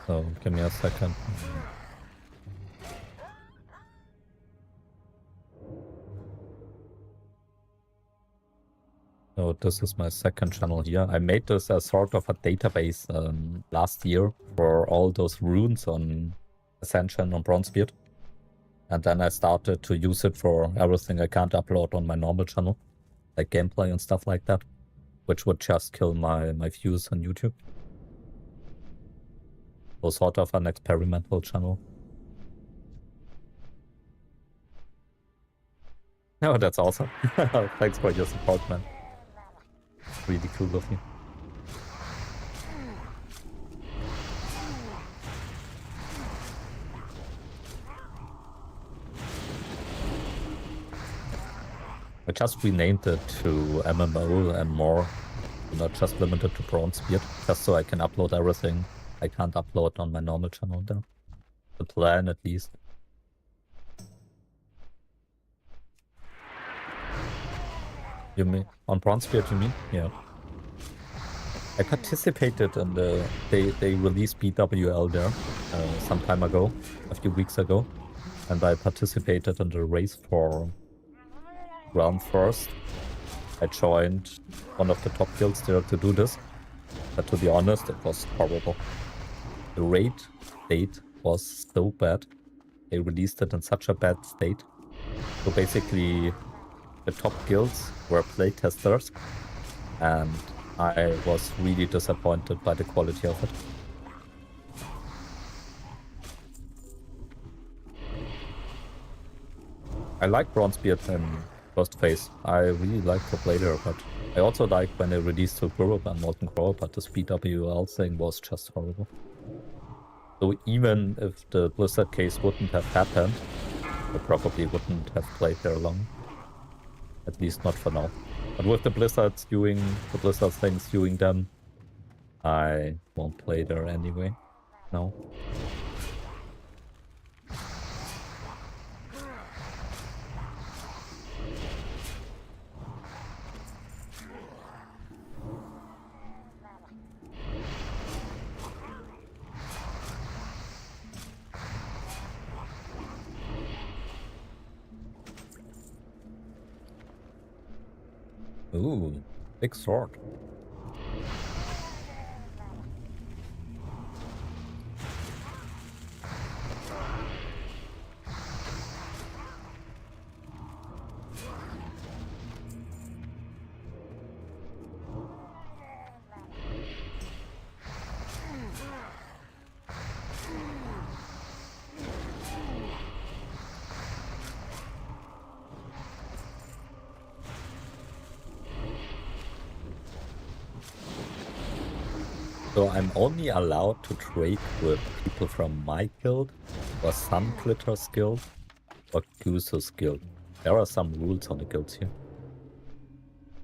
So, give me a second. So this is my second channel here. I made this as sort of a database last year for all those runes on Ascension on Bronzebeard. And then I started to use it for everything I can't upload on my normal channel, like gameplay and stuff like that, which would just kill my views on YouTube. So sort of an experimental channel. Oh, that's awesome. Thanks for your support, man. Really cool of you. I just renamed it to MMO and more not just limited to Bronzebeard, just so I can upload everything I can't upload on my normal channel there. The plan, at least. You mean on Bronzebeard, you mean? Yeah. I participated in they released BWL there some time ago, a few weeks ago, and I participated in the race for round first. I joined one of the top guilds there to do this, but to be honest, it was horrible. The raid state was so bad. They released it in such a bad state. So basically, the top guilds were playtesters, and I was really disappointed by the quality of it. I like Bronzebeard in first phase. I really like to play there, but I also like when they released to Europe and Molten Core, but this BWL thing was just horrible. So even if the Blizzard case wouldn't have happened, I probably wouldn't have played there long. At least not for now. But with the Blizzard things doing them, I won't play there anyway. No. Ooh, big sword. So I'm only allowed to trade with people from my guild, or Sunglitter's guild, or Goose's guild. There are some rules on the guilds here.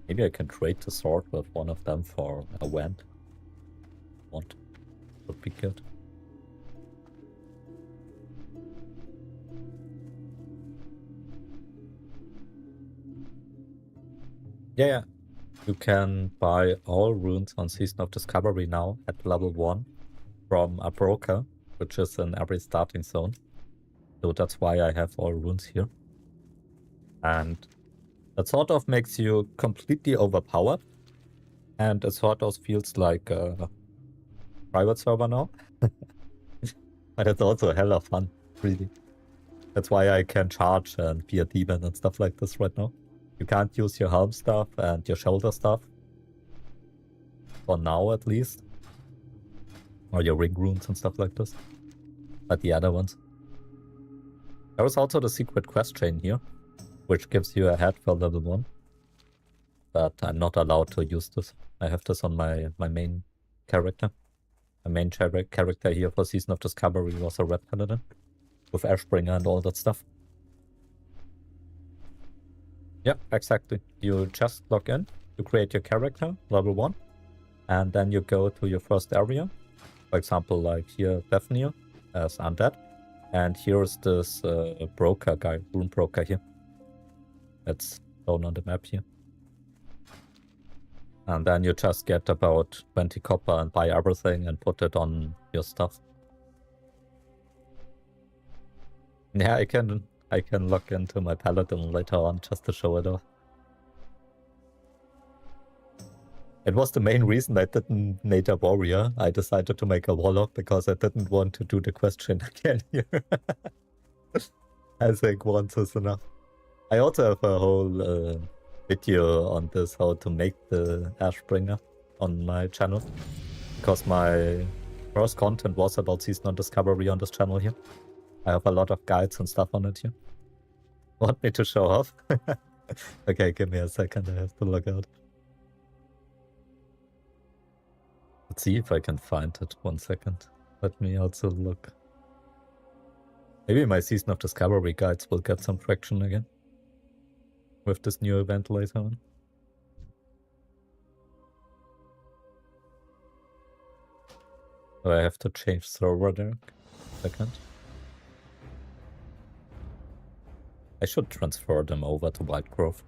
Maybe I can trade the sword with one of them for a wand. Would be good. Yeah. You can buy all runes on Season of Discovery now at level 1 from a broker, which is in every starting zone. So that's why I have all runes here. And that sort of makes you completely overpowered. And it sort of feels like a private server now. But it's also hella fun, really. That's why I can charge and be a demon and stuff like this right now. You can't use your helm stuff and your shoulder stuff. For now, at least. Or your ring runes and stuff like this. But the other ones. There is also the secret quest chain here, which gives you a head for level 1. But I'm not allowed to use this. I have this on my main character. My main character here for Season of Discovery was a Red Paladin. With Ashbringer and all that stuff. Yeah, exactly. You just log in, you create your character, level 1, and then you go to your first area. For example, like here, Bethnia as Undead. And here's this broker guy, rune broker here. That's shown on the map here. And then you just get about 20 copper and buy everything and put it on your stuff. Yeah, I can log into my Paladin later on just to show it off. It was the main reason I didn't make a warrior. I decided to make a warlock because I didn't want to do the question again here. I think once is enough. I also have a whole video on this, how to make the Ashbringer on my channel. Because my first content was about Season of Discovery on this channel here. I have a lot of guides and stuff on it here. Want me to show off? Okay, give me a second, I have to log out. Let's see if I can find it. 1 second. Let me also look. Maybe my Season of Discovery guides will get some traction again. With this new event later on. So I have to change server there. Second. I should transfer them over to Wildgrove.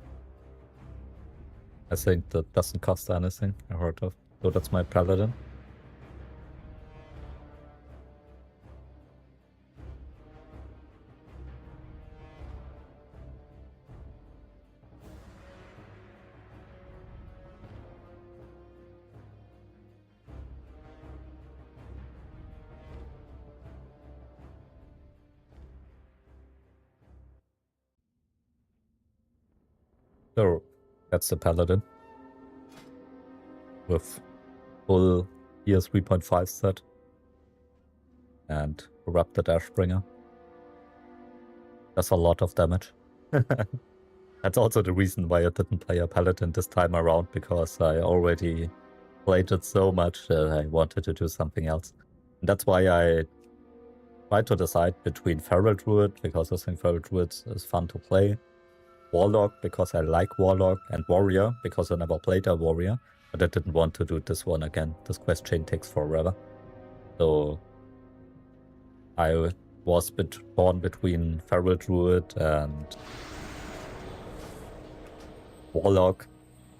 I think that doesn't cost anything, I heard of. So that's my paladin. So that's the paladin. With full year 3.5 set. And Corrupted Ashbringer. That's a lot of damage. That's also the reason why I didn't play a paladin this time around, because I already played it so much that I wanted to do something else. And that's why I tried to decide between Feral Druid, because I think Feral Druid is fun to play, Warlock, because I like Warlock, and Warrior, because I never played a Warrior, but I didn't want to do this one again. This quest chain takes forever. So I was torn between Feral Druid and Warlock.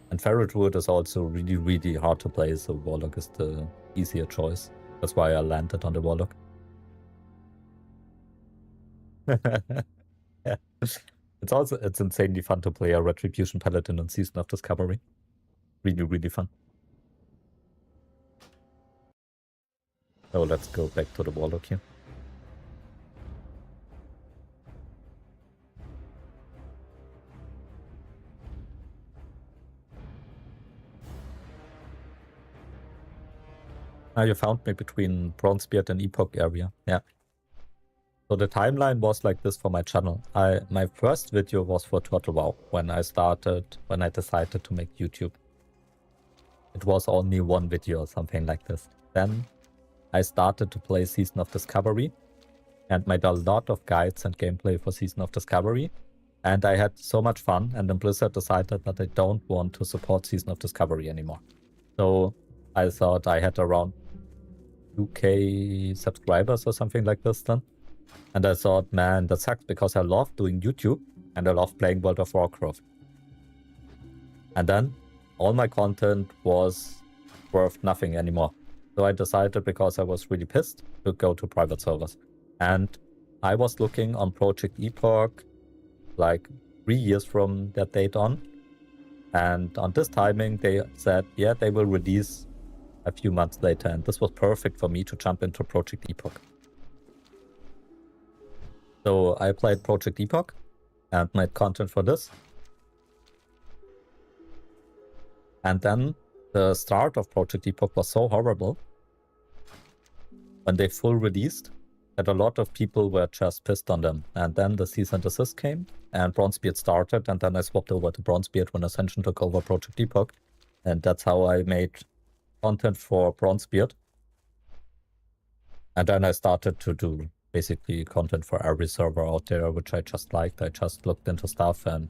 And Feral Druid is also really, really hard to play, so Warlock is the easier choice. That's why I landed on the Warlock. Yeah. It's insanely fun to play a Retribution Paladin on Season of Discovery. Really, really fun. So let's go back to the Warlock here. You found me between Bronzebeard and Epoch area. Yeah. So the timeline was like this for my channel. My first video was for Turtle WoW when I decided to make YouTube. It was only one video or something like this. Then I started to play Season of Discovery and made a lot of guides and gameplay for Season of Discovery. And I had so much fun, and then Blizzard decided that they don't want to support Season of Discovery anymore. So I thought I had around 2k subscribers or something like this then. And I thought, man, that sucks, because I love doing YouTube and I love playing World of Warcraft. And then all my content was worth nothing anymore. So I decided, because I was really pissed, to go to private servers. And I was looking on Project Epoch like 3 years from that date on. And on this timing, they said, yeah, they will release a few months later. And this was perfect for me to jump into Project Epoch. So I played Project Epoch and made content for this. And then the start of Project Epoch was so horrible when they full released that a lot of people were just pissed on them. And then the cease and desist came and Bronzebeard started, and then I swapped over to Bronzebeard when Ascension took over Project Epoch. And that's how I made content for Bronzebeard. And then I started to do basically content for every server out there, which I just liked. I just looked into stuff and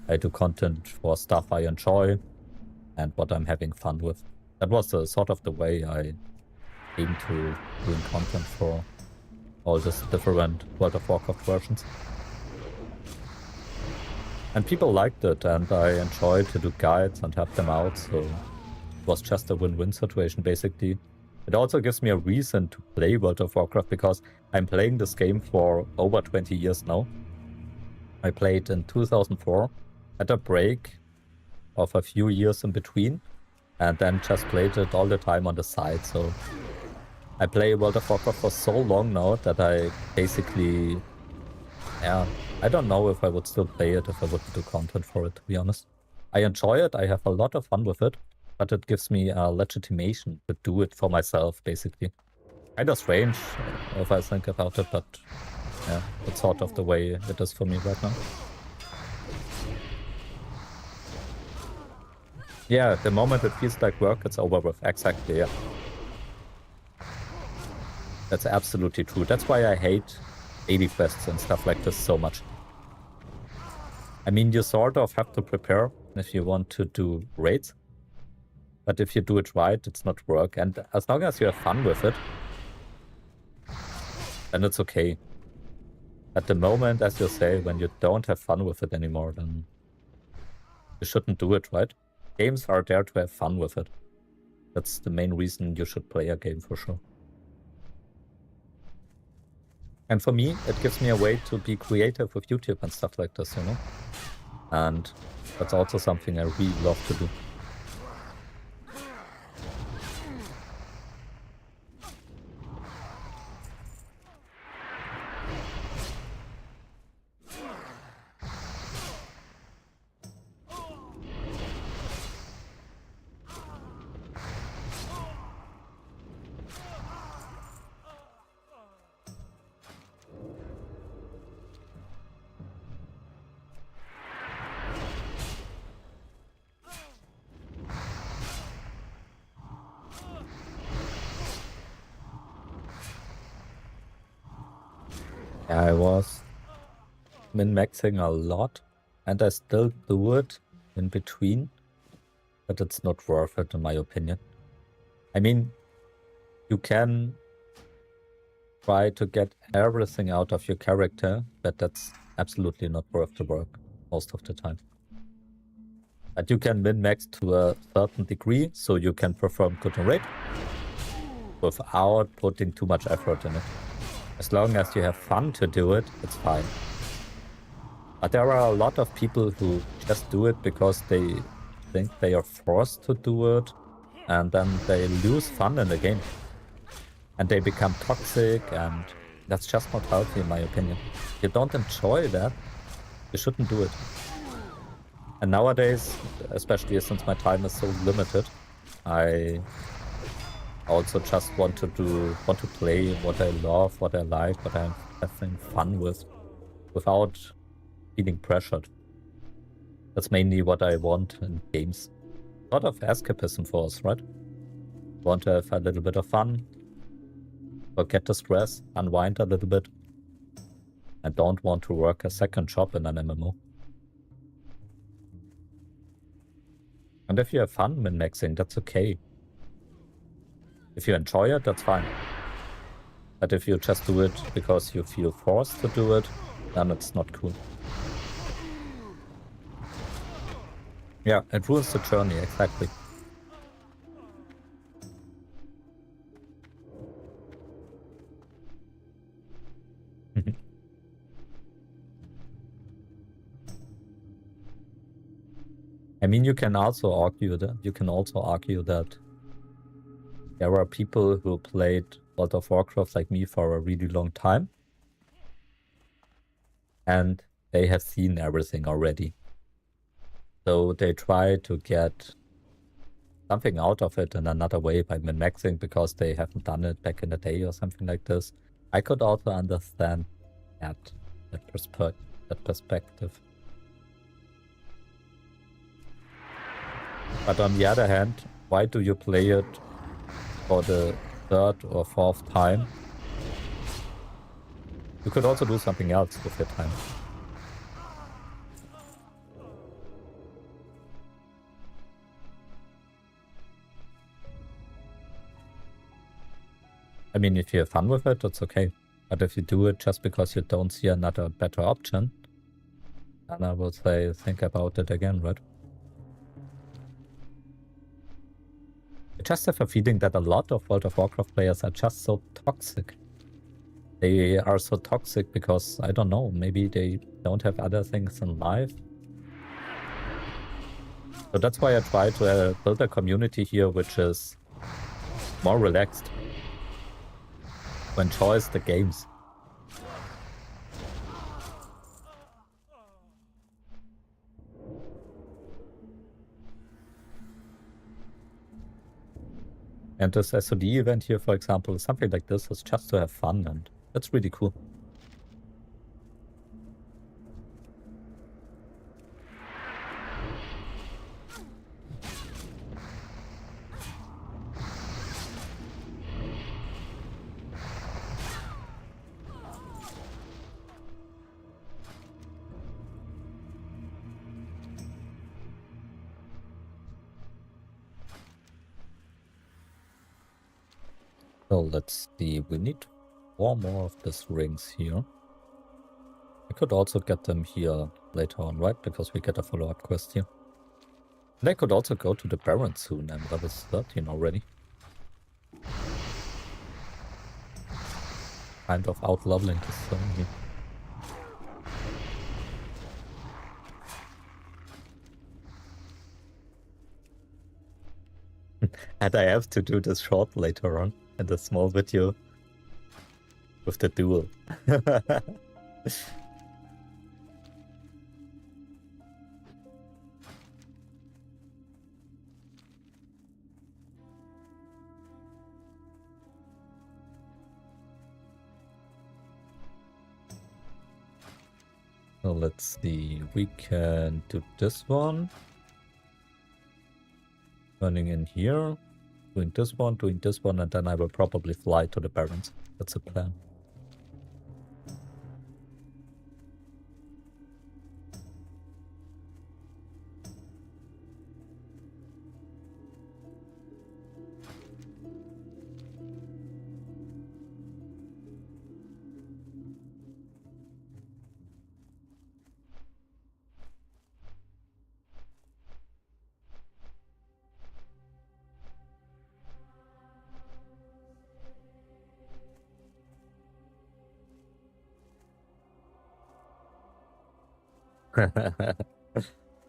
I do content for stuff I enjoy and what I'm having fun with. That was the sort of the way I came to doing content for all these different World of Warcraft versions. And people liked it, and I enjoyed to do guides and have them out, so it was just a win-win situation basically. It also gives me a reason to play World of Warcraft, because I'm playing this game for over 20 years now. I played in 2004, had a break of a few years in between, and then just played it all the time on the side. So I play World of Warcraft for so long now that I basically, yeah, I don't know if I would still play it if I wouldn't do content for it, to be honest. I enjoy it, I have a lot of fun with it, but it gives me a legitimation to do it for myself, basically. Kind of strange if I think about it, but yeah, it's sort of the way it is for me right now. Yeah, the moment it feels like work, it's over with. Exactly, yeah. That's absolutely true. That's why I hate daily quests and stuff like this so much. I mean, you sort of have to prepare if you want to do raids. But if you do it right, it's not work. And as long as you have fun with it, then it's okay. At the moment, as you say, when you don't have fun with it anymore, then you shouldn't do it, right? Games are there to have fun with it. That's the main reason you should play a game for sure. And for me, it gives me a way to be creative with YouTube and stuff like this, you know? And that's also something I really love to do. I was min-maxing a lot, and I still do it in between, but it's not worth it in my opinion. I mean, you can try to get everything out of your character, but that's absolutely not worth the work most of the time. But you can min-max to a certain degree, so you can perform good and raid without putting too much effort in it. As long as you have fun to do it, it's fine. But there are a lot of people who just do it because they think they are forced to do it, and then they lose fun in the game. And they become toxic, and that's just not healthy in my opinion. If you don't enjoy that, you shouldn't do it. And nowadays, especially since my time is so limited, I also just want to play what I love, what I like, what I'm having fun with, without feeling pressured. That's mainly what I want in games. A lot of escapism for us, right? Want to have a little bit of fun, forget the stress, unwind a little bit. I don't want to work a second job in an MMO. And if you have fun min-maxing, that's okay. If you enjoy it, that's fine. But if you just do it because you feel forced to do it, then it's not cool. Yeah, it ruins the journey, exactly. I mean, you can also argue that there are people who played World of Warcraft like me for a really long time, and they have seen everything already. So they try to get something out of it in another way by min-maxing because they haven't done it back in the day or something like this. I could also understand that perspective. But on the other hand, why do you play it for the third or fourth time? You could also do something else with your time. I mean, if you have fun with it, it's okay. But if you do it just because you don't see another better option, then I would say think about it again, right? I just have a feeling that a lot of World of Warcraft players are just so toxic. They are so toxic because, I don't know, maybe they don't have other things in life. So that's why I try to build a community here which is more relaxed, who enjoys the games. And this SoD event here, for example, something like this is just to have fun, and that's really cool. So let's see, we need 4 more of these rings here. I could also get them here later on, right? Because we get a follow-up quest here. And I could also go to the Baron soon. I'm level 13 already. Kind of out-leveling this zone here. And I have to do this short later on in the small video with the duel. So let's see, we can do this one. Running in here, doing this one, and then I will probably fly to the Barrens. That's the plan.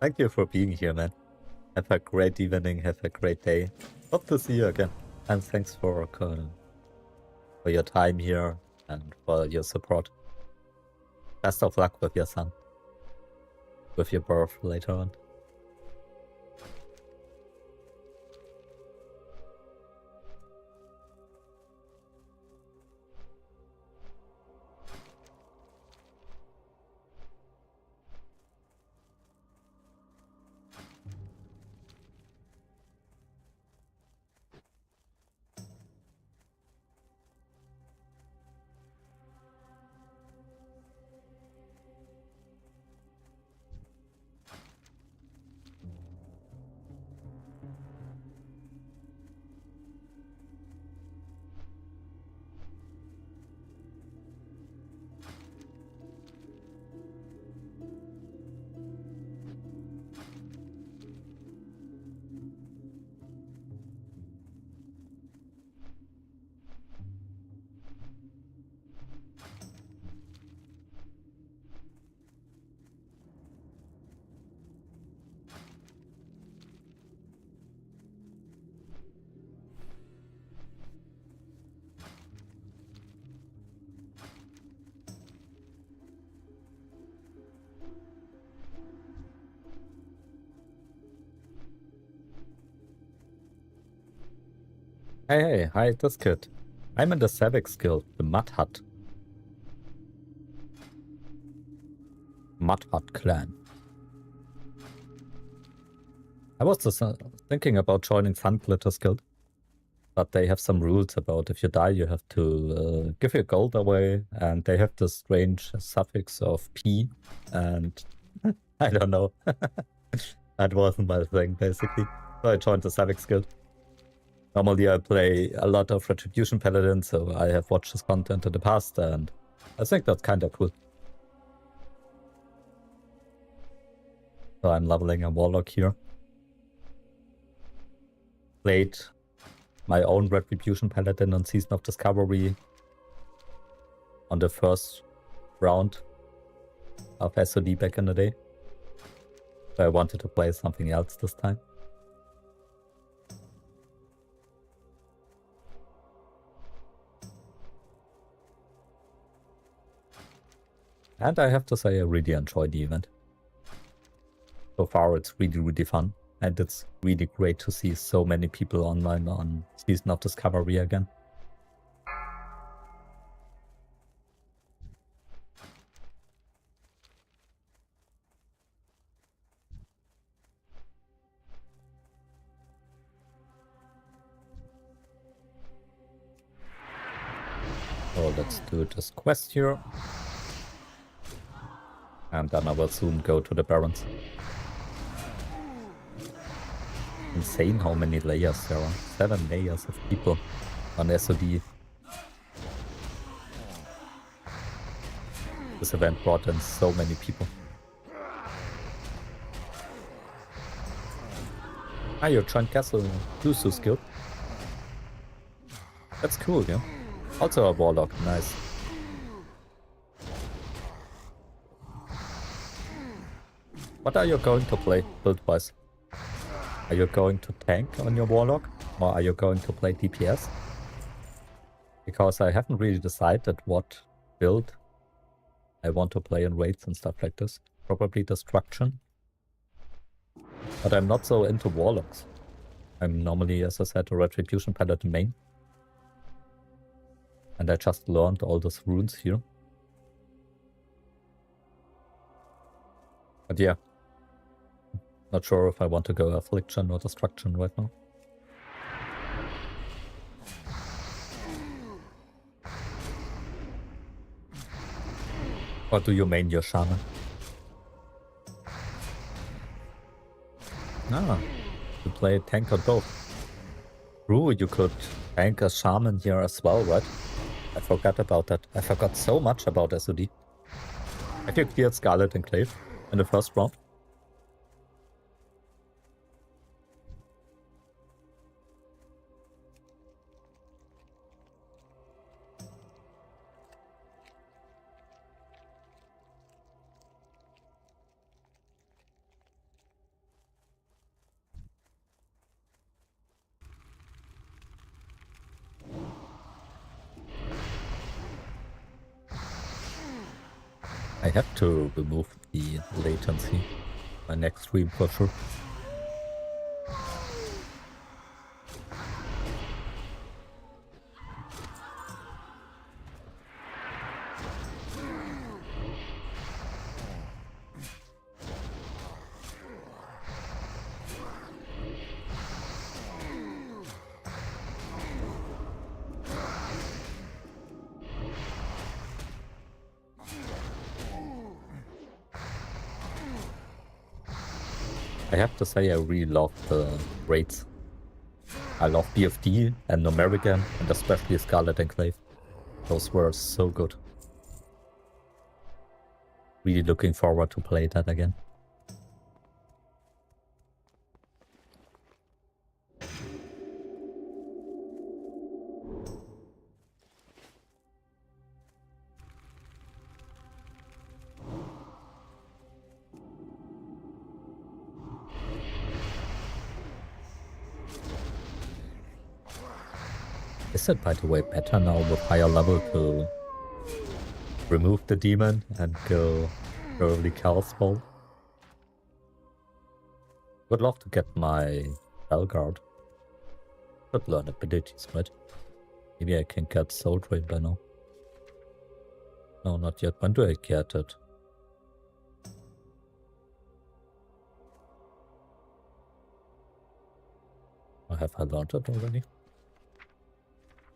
Thank you for being here, man. Have a great evening, have a great day. Hope to see you again. And thanks for your time here and for your support. Best of luck with your son. With your birth later on. Hey, hi, this kid. I'm in the Savix Guild, the Mud Hut. Mud Hut clan. I was just thinking about joining Sunglitter's Guild, but they have some rules about if you die, you have to give your gold away, and they have this strange suffix of P, and I don't know. That wasn't my thing, basically. So I joined the Savix Guild. Normally I play a lot of Retribution Paladin, so I have watched his content in the past, and I think that's kind of cool. So I'm leveling a Warlock here. Played my own Retribution Paladin on Season of Discovery on the first round of SoD back in the day. So I wanted to play something else this time. And I have to say, I really enjoyed the event. So far, it's really, really fun. And it's really great to see so many people online on Season of Discovery again. So let's do this quest here. And then I will soon go to the Barrens. Insane how many layers there are. 7 layers of people on SoD. This event brought in so many people. Ah, you're trying Castle Savix Guild. That's cool, yeah. Also a Warlock, nice. What are you going to play build-wise? Are you going to tank on your Warlock? Or are you going to play DPS? Because I haven't really decided what build I want to play in raids and stuff like this. Probably Destruction. But I'm not so into Warlocks. I'm normally, as I said, a Retribution Paladin main. And I just learned all those runes here. But yeah. Not sure if I want to go Affliction or Destruction right now. Or do you main your Shaman? Ah, you play tank or both. True, you could tank a Shaman here as well, right? I forgot about that. I forgot so much about SoD. Have you cleared Scarlet Enclave in the first round? I have to remove the latency my next stream for sure. I have to say I really love the raids. I love BFD and Nomerican and especially Scarlet Enclave. Those were so good. Really looking forward to play that again. Is it, by the way, better now with higher level to remove the demon and go early Chaos Ball? Would love to get my Belguard. Could learn abilities, right? Maybe I can get Soul Drain by now. No, not yet. When do I get it? Or have I learned it already?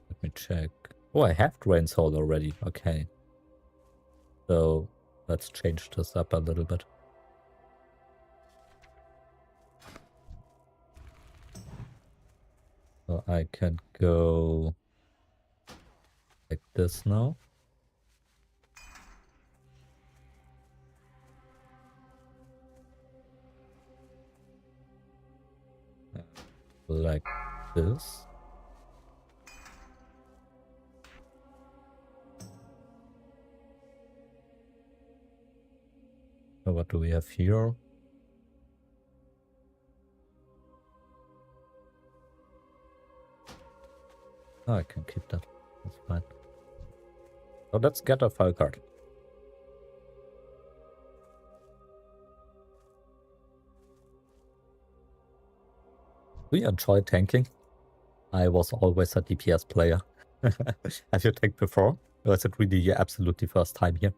Let me check. Oh, I have Drain Soul already. Okay. So, let's change this up a little bit. So I can go like this now. Like this. So what do we have here? Oh, I can keep that. That's fine. So let's get a file card. Do you enjoy tanking? I was always a DPS player. Have you tanked before? Or is it really your absolutely first time here?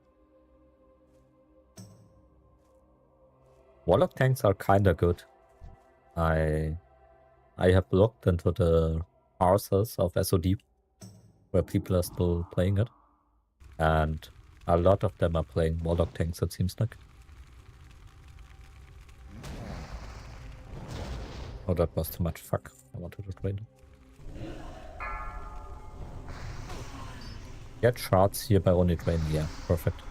Warlock tanks are kinda good. I have looked into the parsers of SoD where people are still playing it. And a lot of them are playing Warlock tanks, it seems like. Oh, that was too much. Fuck. I wanted to trade. Get shards here by only training. Yeah, perfect.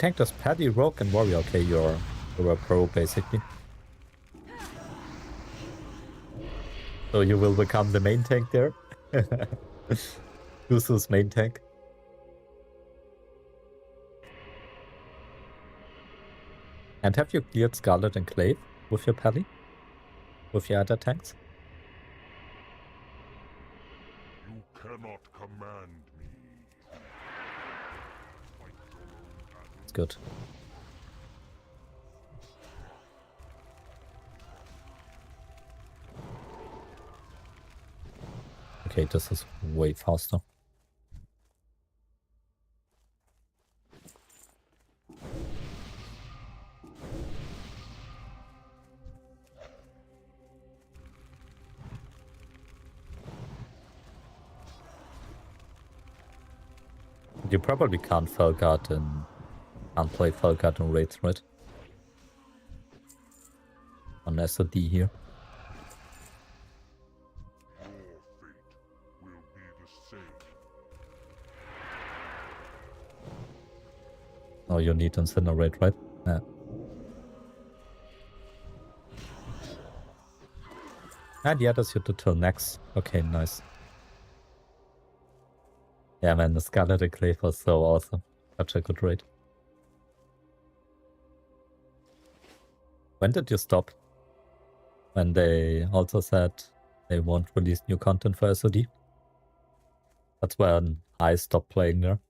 tanked as Paddy, Rogue, and Warrior. Okay, you're a pro, basically. So you will become the main tank there. Yusu's main tank. And have you cleared Scarlet Enclave with your Paddy? With your other tanks? You cannot command me. It's good. Okay, this is way faster. You probably can't Felguard and can't play Felguard in raids, right? On SoD here. Your fate will be the same. Oh, you need Incinerate, right? Yeah. And the others you do till next. Okay, nice. Yeah, man, the Scarlet Enclave was so awesome. Such a good raid. When did you stop? When they also said they won't release new content for SoD? That's when I stopped playing there.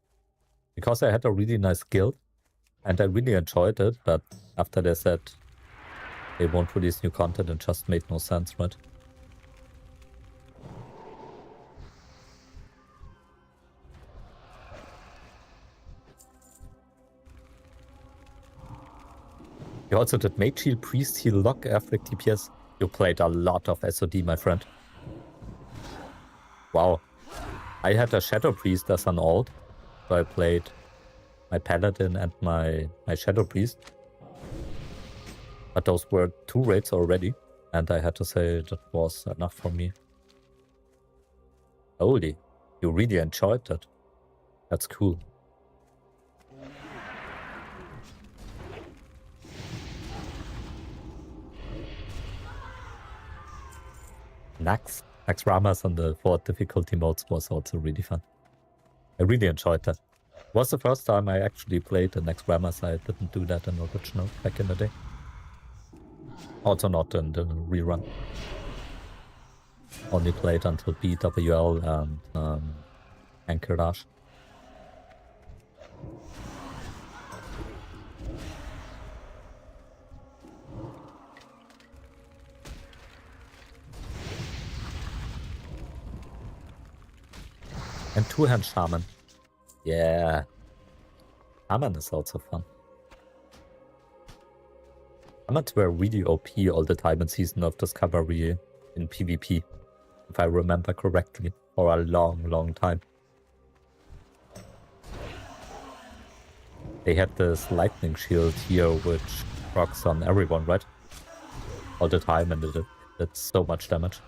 Because I had a really nice guild, and I really enjoyed it, but after they said they won't release new content, it just made no sense, right? You also did Mage Heal, Priest Heal, Lock, Afflict, DPS. You played a lot of SoD, my friend. Wow. I had a Shadow Priest as an alt, so I played my Paladin and my Shadow Priest. But those were 2 raids already, and I had to say that was enough for me. Holy, you really enjoyed that. That's cool. Nax Ramas on the 4 difficulty modes was also really fun. I really enjoyed that. It was the first time I actually played the Nax Ramas. I didn't do that in original back in the day. Also not in the rerun. Only played until BWL and Anchorage. And 2-hand Shaman. Yeah. Shaman is also fun. Shamans were really OP all the time in Season of Discovery in PvP, if I remember correctly, for a long, long time. They had this lightning shield here, which procs on everyone, right? All the time, and it did so much damage.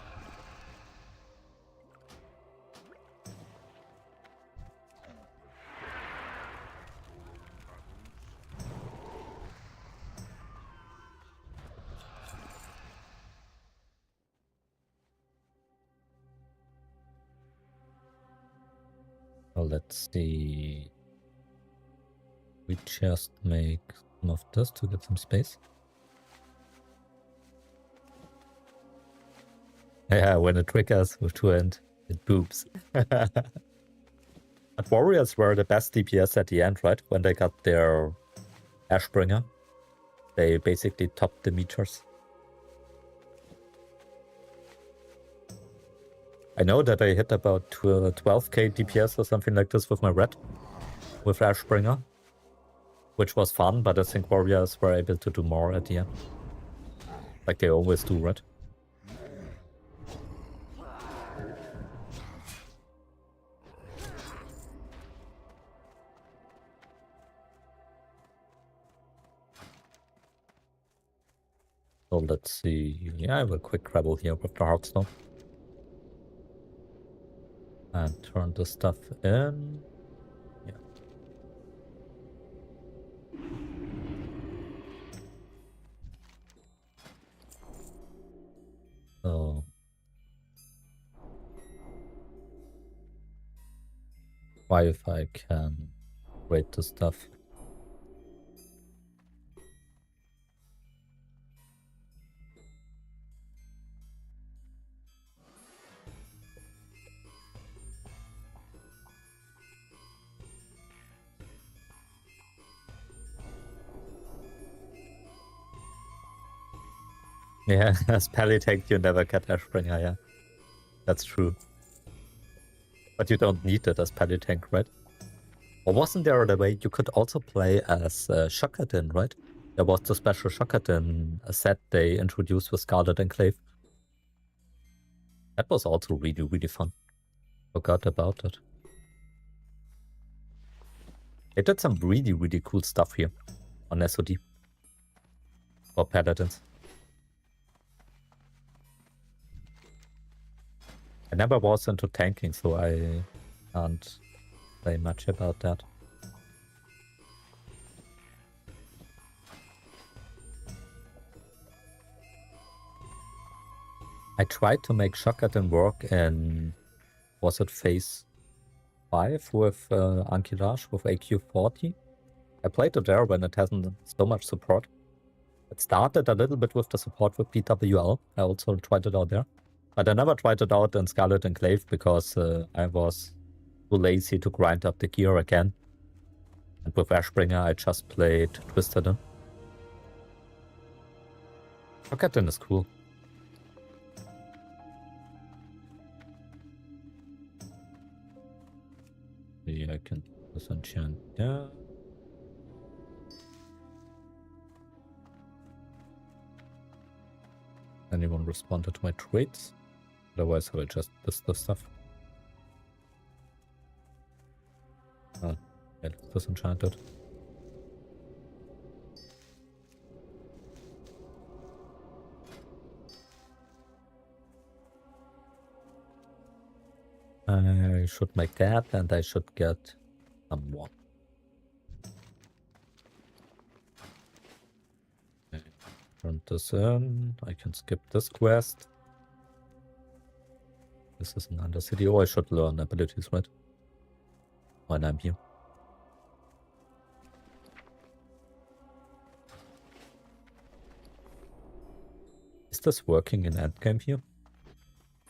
Well, let's see. We just make some of this to get some space. Yeah, when it triggers with 2-hand, it boops. But warriors were the best DPS at the end, right? When they got their Ashbringer, they basically topped the meters. I know that I hit about 12k DPS or something like this with my red, with Ashbringer, which was fun, but I think warriors were able to do more at the end. Like they always do, right? So let's see. Yeah, I have a quick rebel here with the Hearthstone. And turn the stuff in. Yeah. try if I can rate the stuff. Yeah, as Pally tank, you never get Ashbringer, yeah. That's true. But you don't need it as Pally tank, right? Or wasn't there a way you could also play as Shockadin, right? There was the special Shockadin set they introduced with Scarlet Enclave. That was also really, really fun. Forgot about it. They did some really, really cool stuff here on SoD. For Paladins. I never was into tanking, so I can't say much about that. I tried to make Shockadin work in, was it phase 5 with Ankylage with AQ40? I played it there when it hasn't so much support. It started a little bit with the support with PWL. I also tried it out there. But I never tried it out in Scarlet Enclave because I was too lazy to grind up the gear again. And with Ashbringer, I just played Twistedin. Shockadin is cool. Maybe I can disenchant there. Anyone responded to my trades? Otherwise, I will just list the stuff. Ah, yeah, disenchanted. I should make that, and I should get someone. Okay. Turn this in. I can skip this quest. This is an Undercity. Oh, I should learn abilities, right? When I'm here. Is this working in endgame here?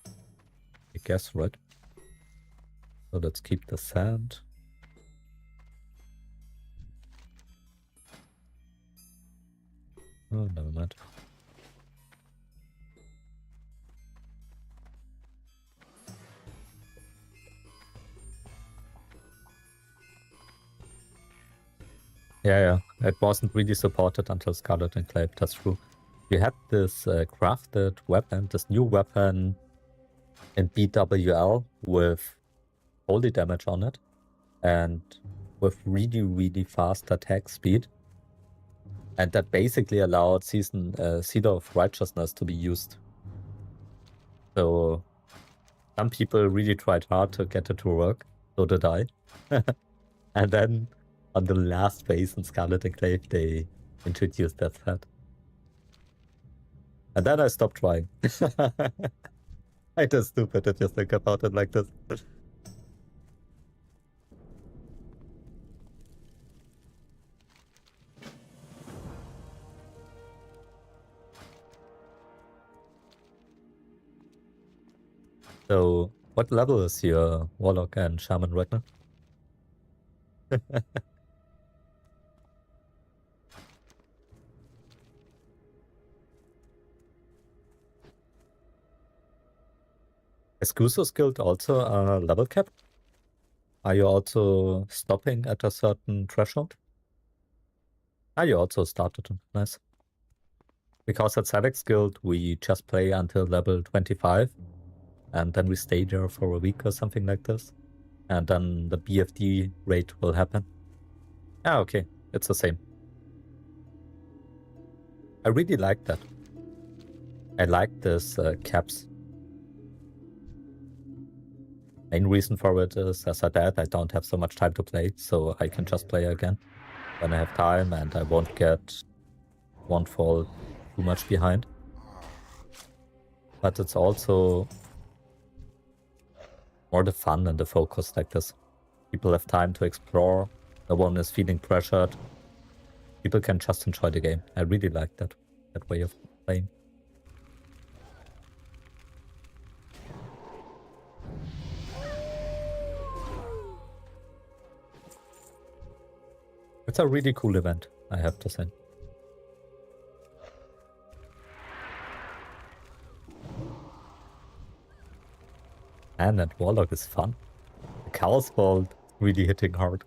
I guess, right? So let's keep the sand. Oh, never mind. Yeah, it wasn't really supported until Scarlet Enclave, that's true. You had this crafted weapon, this new weapon in BWL with holy damage on it and with really, really fast attack speed. And that basically allowed Cedar of Righteousness to be used. So some people really tried hard to get it to work, so did I. And then on the last phase in Scarlet Enclave, they introduced that set. And then I stopped trying. I just stupid to just think about it like this. So, what level is your Warlock and Shaman right now? Is Guso's Guild also a level cap? Are you also stopping at a certain threshold? Ah, you also started. Nice. Because at Savix Guild, we just play until level 25. And then we stay there for a week or something like this. And then the BFD rate will happen. Ah, okay. It's the same. I really like that. I like this caps. Main reason for it is, as I said, I don't have so much time to play, so I can just play again when I have time and I won't fall too much behind. But it's also more the fun and the focus like this. People have time to explore. No one is feeling pressured. People can just enjoy the game. I really like that way of playing. It's a really cool event, I have to say. And that Warlock is fun. The Chaos Vault really hitting hard.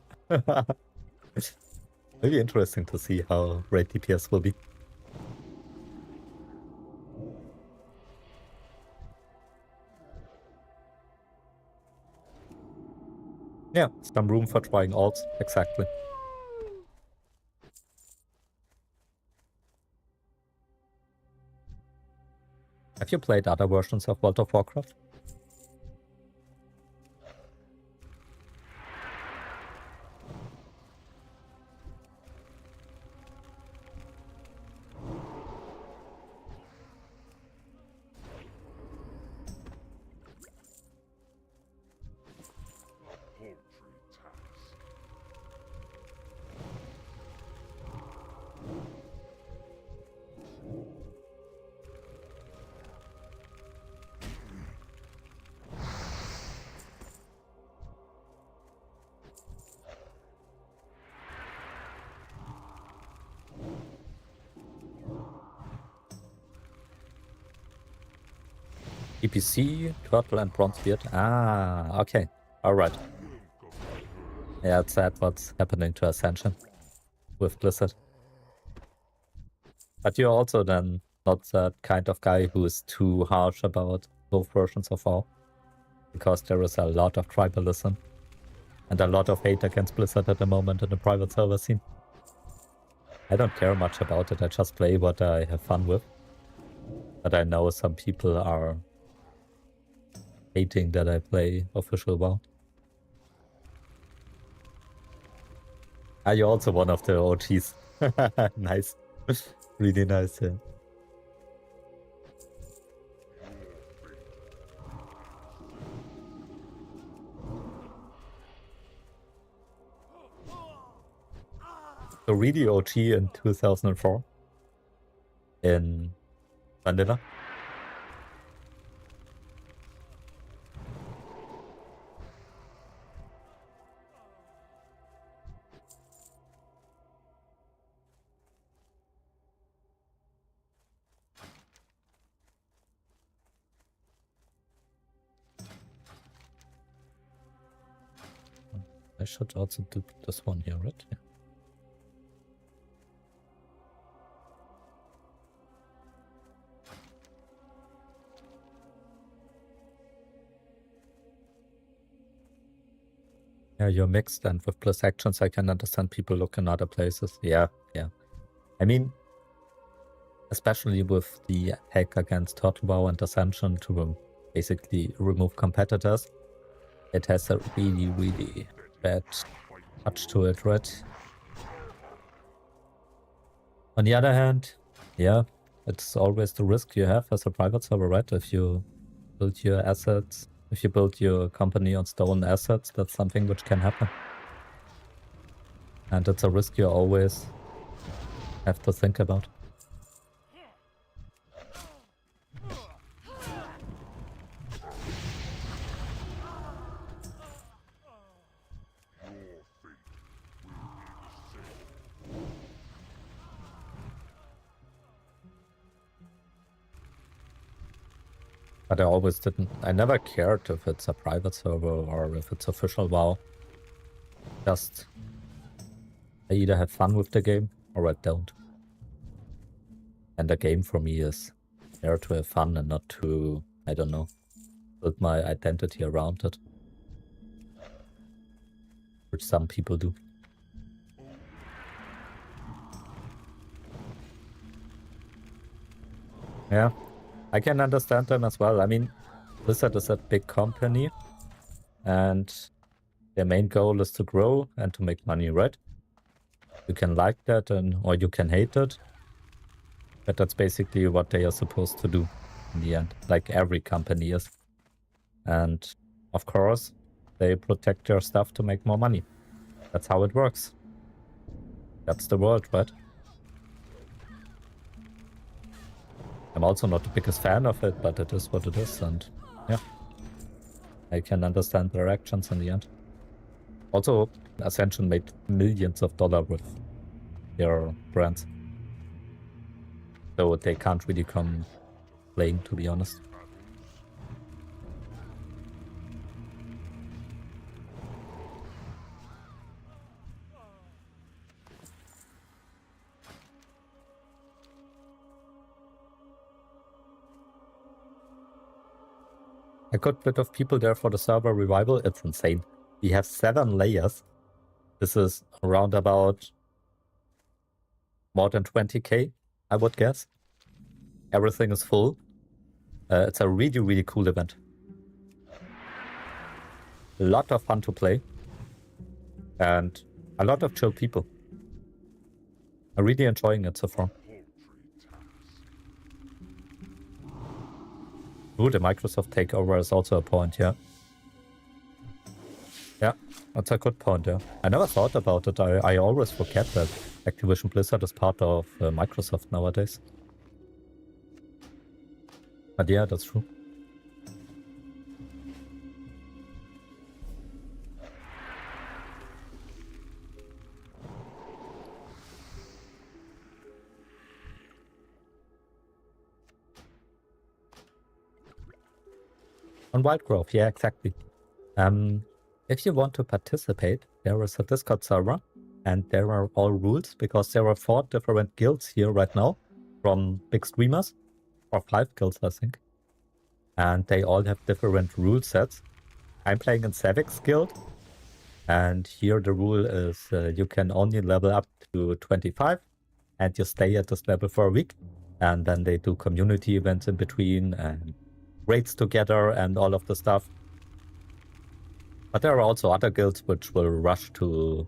Maybe interesting to see how raid DPS will be. Yeah, some room for trying alts, exactly. Have you played other versions of World of Warcraft? EPC, Turtle and Bronzebeard. Ah, okay. Alright. Yeah, it's sad what's happening to Ascension with Blizzard. But you're also then not that kind of guy who is too harsh about both versions of WoW. Because there is a lot of tribalism and a lot of hate against Blizzard at the moment in the private server scene. I don't care much about it, I just play what I have fun with. But I know some people are hating that I play official WoW. Are you also one of the OGs? Nice. Really nice, yeah. So really OG in 2004 in Vanilla. I should also do this one here, right? Yeah. Yeah, you're mixed, and with plus actions I can understand people look in other places. Yeah, yeah. I mean, especially with the hack against Turtle and Ascension to basically remove competitors, it has a really, really bad touch to it, right? On the other hand, yeah, it's always the risk you have as a private server, right? If you build your assets, if you build your company on stolen assets, that's something which can happen. And it's a risk you always have to think about. But I always didn't, I never cared if it's a private server or if it's official WoW. Just, I either have fun with the game or I don't. And the game for me is there to have fun and not to, I don't know, build my identity around it. Which some people do. Yeah. I can understand them as well. I mean, Blizzard is a big company and their main goal is to grow and to make money, right? You can like that or you can hate it, but that's basically what they are supposed to do in the end, like every company is. And of course, They protect their stuff to make more money. That's how it works. That's the world, right? I'm also not the biggest fan of it, but it is what it is, and yeah. I can understand their actions in the end. Also, Ascension made millions of dollars with their brands. So they can't really complain, to be honest. A good bit of people there for the server revival. It's insane. We have 7 layers. This is around about more than 20k, I would guess. Everything is full. It's a really, really cool event. A lot of fun to play. And a lot of chill people. I'm really enjoying it so far. Ooh, the Microsoft takeover is also a point, yeah. Yeah, that's a good point, yeah. I never thought about it. I always forget that Activision Blizzard is part of Microsoft nowadays. But yeah, that's true. On Wildgrove, yeah, exactly. If you want to participate, there is a Discord server, and there are all rules, because there are 4 different guilds here right now, from big streamers, or 5 guilds, I think. And they all have different rule sets. I'm playing in Savix Guild, and here the rule is you can only level up to 25, and you stay at this level for a week. And then they do community events in between, and raids together and all of the stuff. But there are also other guilds which will rush to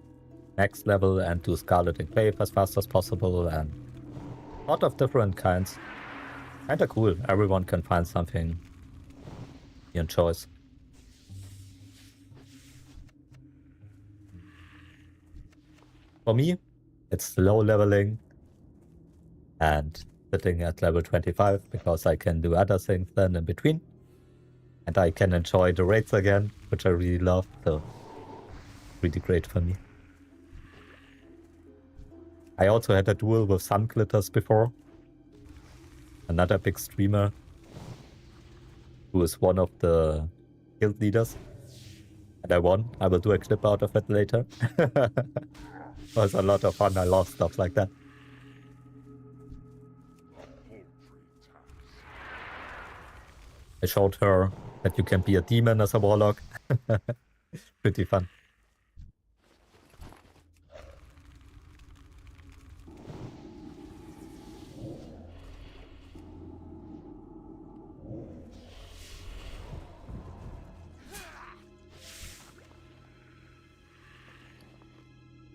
next level and do Scarlet Enclave as fast as possible, and a lot of different kinds. Kinda cool. Everyone can find something he enjoys. For me, it's slow leveling and sitting at level 25 because I can do other things then in between. And I can enjoy the raids again, which I really love, so really great for me. I also had a duel with Sun Glitters before. Another big streamer who is one of the guild leaders. And I won. I will do a clip out of it later. It was a lot of fun. I love stuff like that. I showed her that you can be a demon as a warlock. Pretty fun.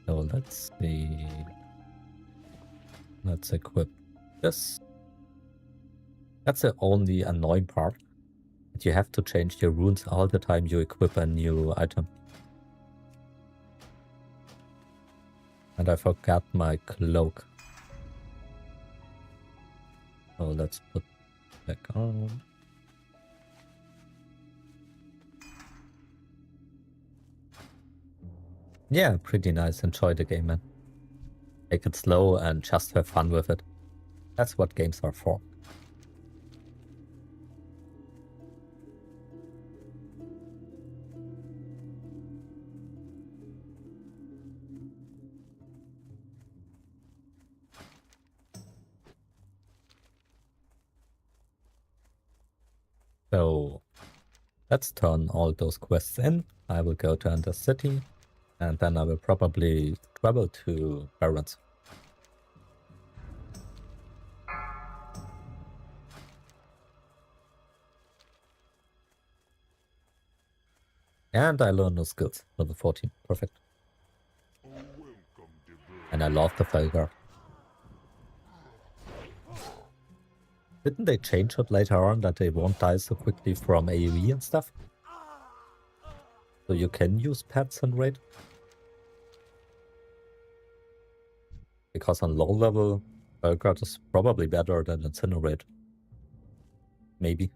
So let's see. Let's equip this. That's the only annoying part. You have to change your runes all the time you equip a new item. And I forgot my cloak. So let's put back on. Yeah, pretty nice. Enjoy the game, man. Take it slow and just have fun with it. That's what games are for. So let's turn all those quests in. I will go to Under City, and then I will probably travel to Barrens. And I learn new skills. Level 14. Perfect. And I love the Felgar. Didn't they change it later on that they won't die so quickly from AoE and stuff? So you can use pets in raid? Because on low level, Belgrade is probably better than Incinerate. Maybe.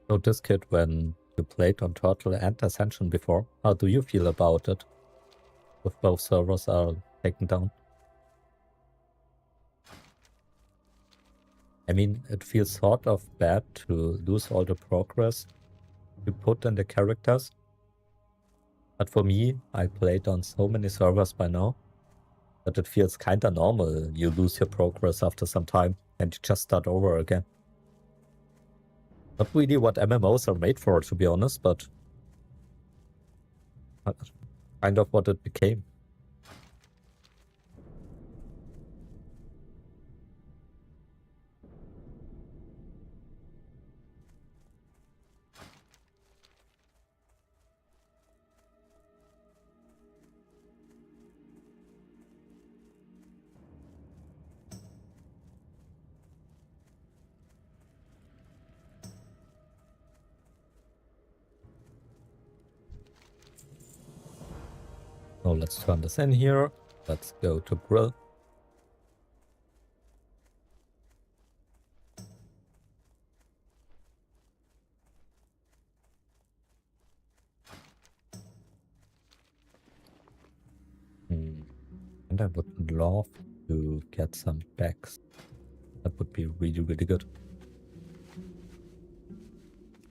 So this kid, when you played on Turtle and Ascension before, how do you feel about it? If both servers are taken down? I mean, it feels sort of bad to lose all the progress you put in the characters. But for me, I played on so many servers by now that it feels kinda normal. You lose your progress after some time and you just start over again. Not really what MMOs are made for, to be honest, but kind of what it became. So let's turn this in here. Let's go to grill. And I would love to get some bags. That would be really, really good.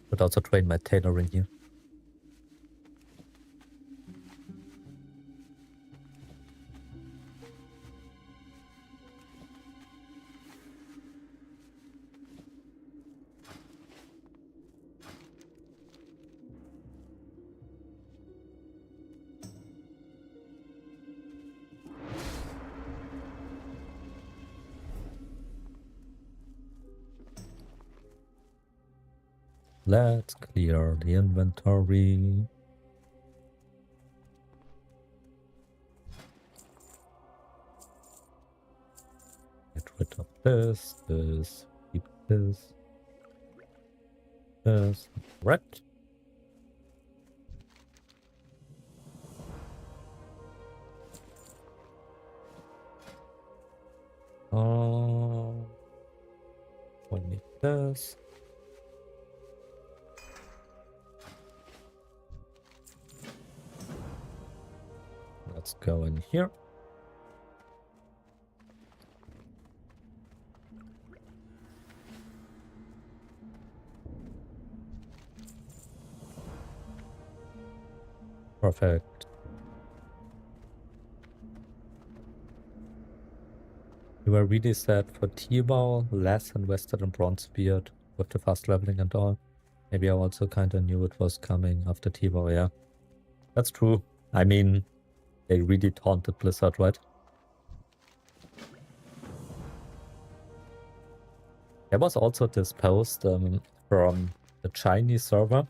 But also train my tailoring here. Let's clear the inventory. Get rid of this, keep this, right. We need this. Let's go in here. Perfect. You were really sad for T-Bow, less invested in Bronzebeard with the fast leveling and all. Maybe I also kinda knew it was coming after T-Bow, yeah. That's true. I mean, they really taunted Blizzard, right? There was also this post from the Chinese server,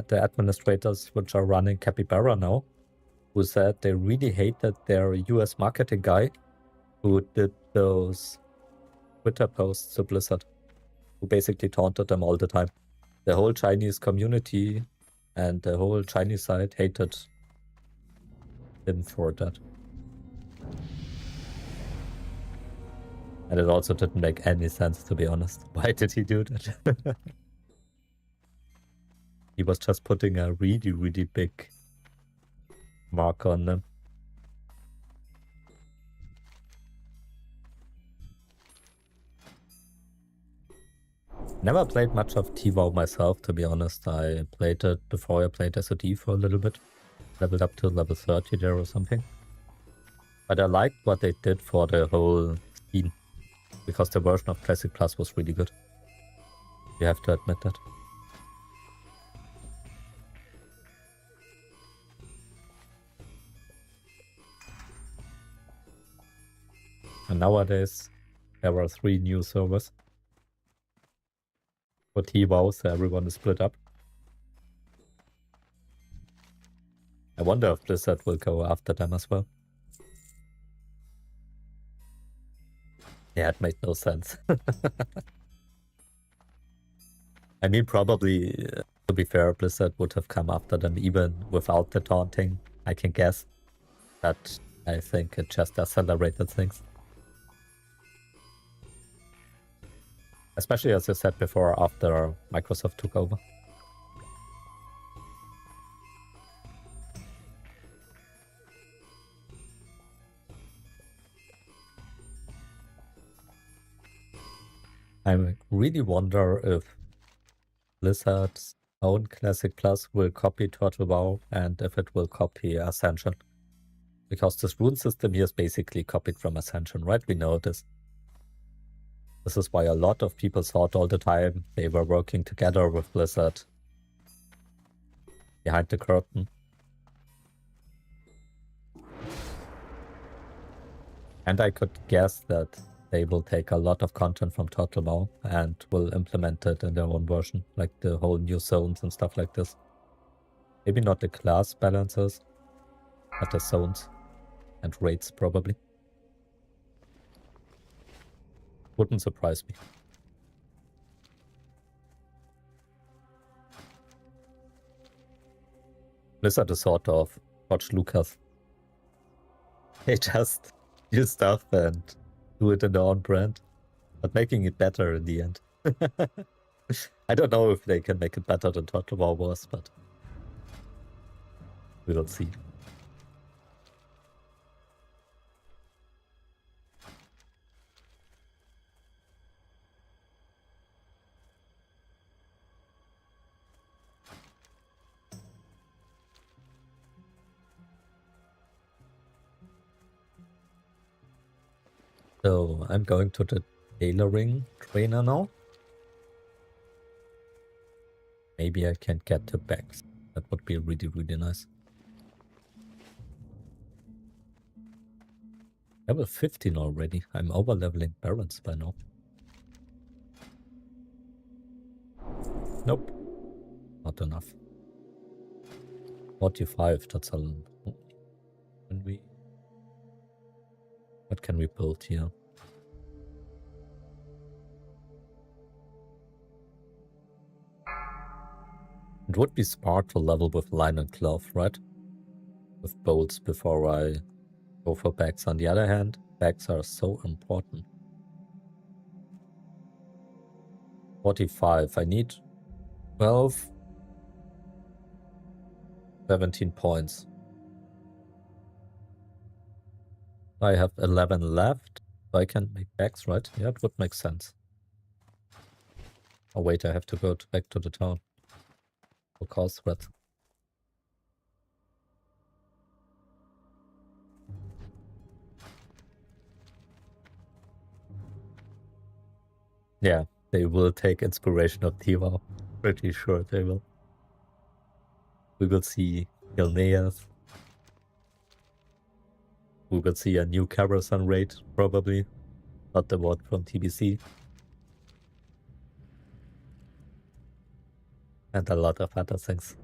the administrators which are running Capybara now, who said they really hated their US marketing guy who did those Twitter posts to Blizzard, who basically taunted them all the time. The whole Chinese community and the whole Chinese side hated him for that. And it also didn't make any sense, to be honest. Why did he do that? He was just putting a really, really big mark on them. Never played much of TiVo myself, to be honest. I played it before I played SoD for a little bit. leveled up to level 30 there or something. But I liked what they did for the whole scene, because the version of Classic Plus was really good. You have to admit that. And nowadays, there are 3 new servers for T-WoW, so everyone is split up. I wonder if Blizzard will go after them as well. Yeah, it made no sense. I mean, probably, to be fair, Blizzard would have come after them even without the taunting, I can guess. But I think it just accelerated things. Especially, as I said before, after Microsoft took over. I really wonder if Blizzard's own Classic Plus will copy Total WoW and if it will copy Ascension. Because this rune system here is basically copied from Ascension, right? We know this. This is why a lot of people thought all the time they were working together with Blizzard behind the curtain. And I could guess that they will take a lot of content from Total WoW and will implement it in their own version, like the whole new zones and stuff like this. Maybe not the class balances, but the zones and raids probably. Wouldn't surprise me. Blizzard is sort of George Lucas. They just do stuff and do it in their own brand, but making it better in the end. I don't know if they can make it better than Total WoW was, but we will see. So I'm going to the tailoring trainer now. Maybe I can get the bags. That would be really, really nice. Level 15 already. I'm over leveling Barons by now. Nope. Not enough. 45, that's a lot. Can we... What can we build here? It would be smart to level with line and cloth, right? With bolts before I go for bags. On the other hand, bags are so important. 45. I need 12. 17 points. I have 11 left. So I can make bags, right? Yeah, it would make sense. Oh wait, I have to go back to the town. For cause threat. Yeah, they will take inspiration of T-WoW. Pretty sure they will. We will see Gilneas. We will see a new Karazhan raid, probably. Not the one from TBC. And a lot of other things.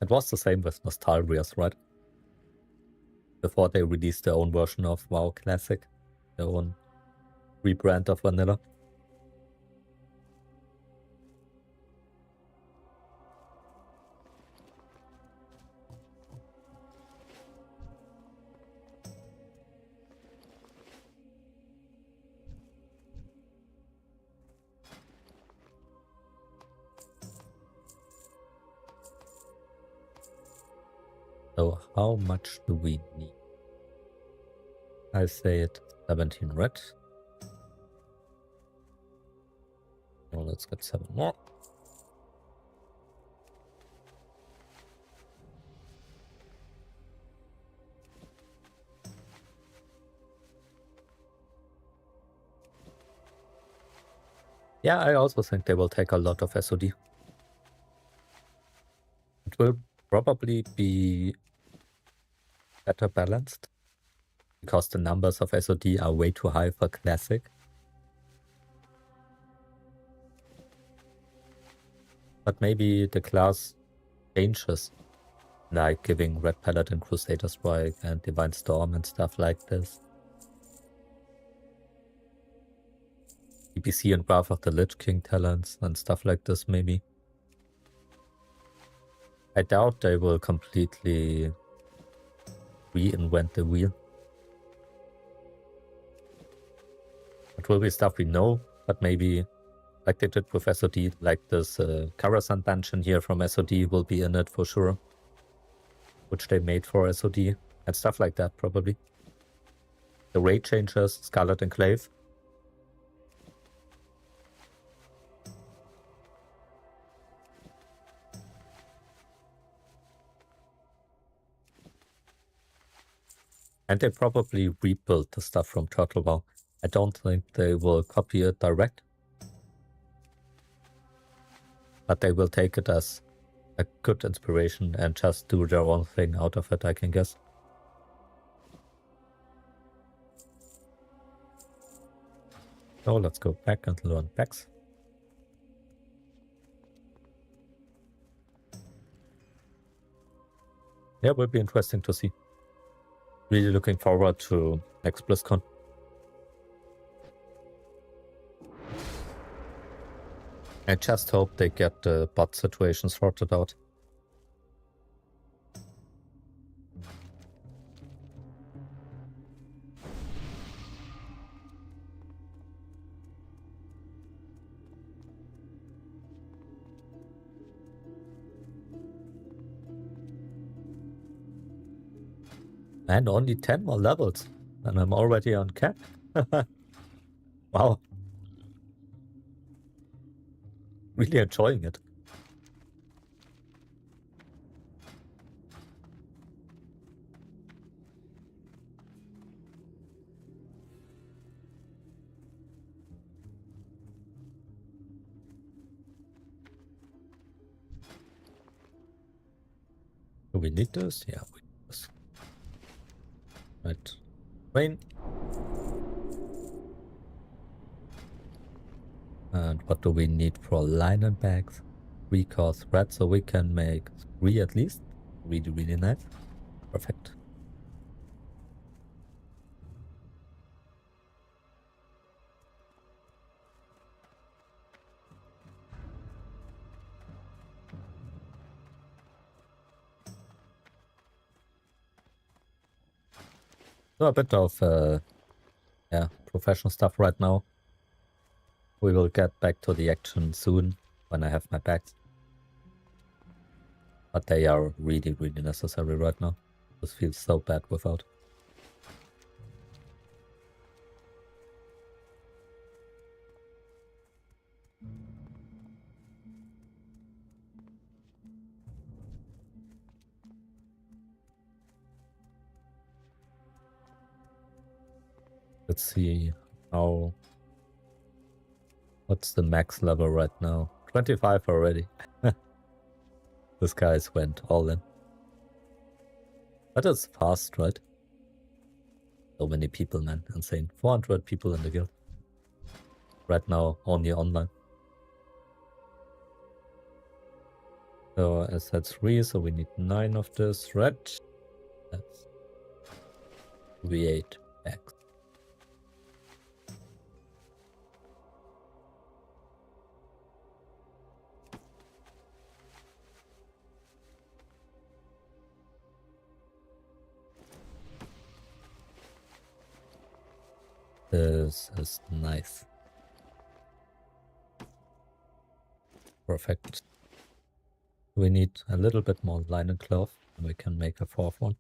It was the same with Nostalrias, right? Before they released their own version of WoW Classic. Their own rebrand of Vanilla. So how much do we need? I say it 17 red. let's get 7 more. Yeah, I also think they will take a lot of SOD. It will probably be better balanced because the numbers of SOD are way too high for Classic. But maybe the class changes, like giving Red Paladin Crusader Strike and Divine Storm and stuff like this. EPC and Wrath of the Lich King talents and stuff like this, maybe. I doubt they will completely reinvent the wheel. It will be stuff we know, but maybe like they did with SOD, like this Karasan dungeon here from SOD will be in it for sure, which they made for SOD and stuff like that probably. The raid changes, Scarlet Enclave. And they probably rebuilt the stuff from Turtle Vow. I don't think they will copy it direct. But they will take it as a good inspiration and just do their own thing out of it, I can guess. So let's go back and learn packs. Yeah, will be interesting to see. Really looking forward to next BlizzCon. I just hope they get the bot situation sorted out. And only 10 more levels, and I'm already on cap. Wow. Really enjoying it. Do we need this? Yeah, we need this. Right. Rain. And what do we need for linen bags? 3 core thread, so we can make 3 at least. Really, really nice. Perfect. So a bit of yeah, professional stuff right now. We will get back to the action soon when I have my bags. But they are really, really necessary right now. This feels so bad without. Let's see how... What's the max level right now? 25 already. This guys went all in. But it's fast, right? So many people, man. Insane. 400 people in the guild. Right now, only online. So as that's 3, so we need 9 of this. Red. That's 8 bags. This is nice. Perfect. We need a little bit more linen cloth, and we can make a 4th one.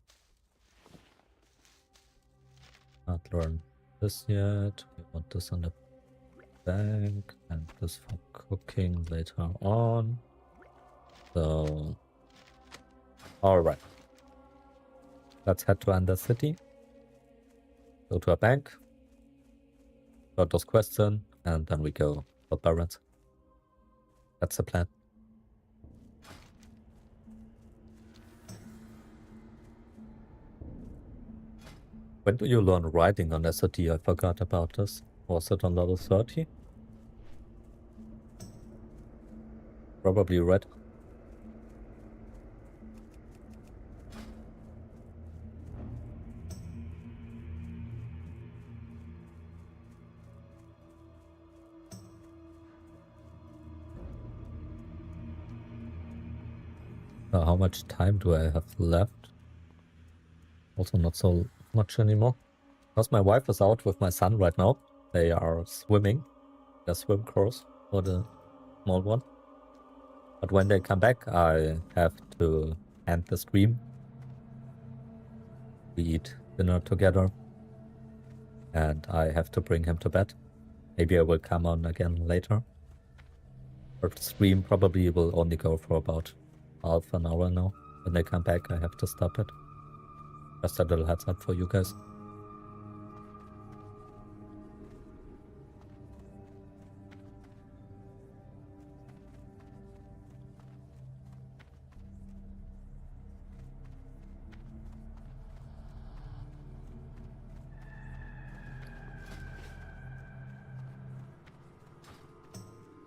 Not learn this yet. We want this on the bank, and this for cooking later on. So, alright. Let's head to Under City. Go to a bank. Got those quests in, and then we go for Barons. That's the plan. When do you learn writing on SoD? I forgot about this. Was it on level 30? Probably red. How much time do I have left? Also not so much anymore. Because my wife is out with my son right now. They are swimming. Their swim course for the small one. But when they come back, I have to end the stream. We eat dinner together. And I have to bring him to bed. Maybe I will come on again later. But the stream probably will only go for about half an hour now. When they come back, I have to stop it. Just a little heads up for you guys.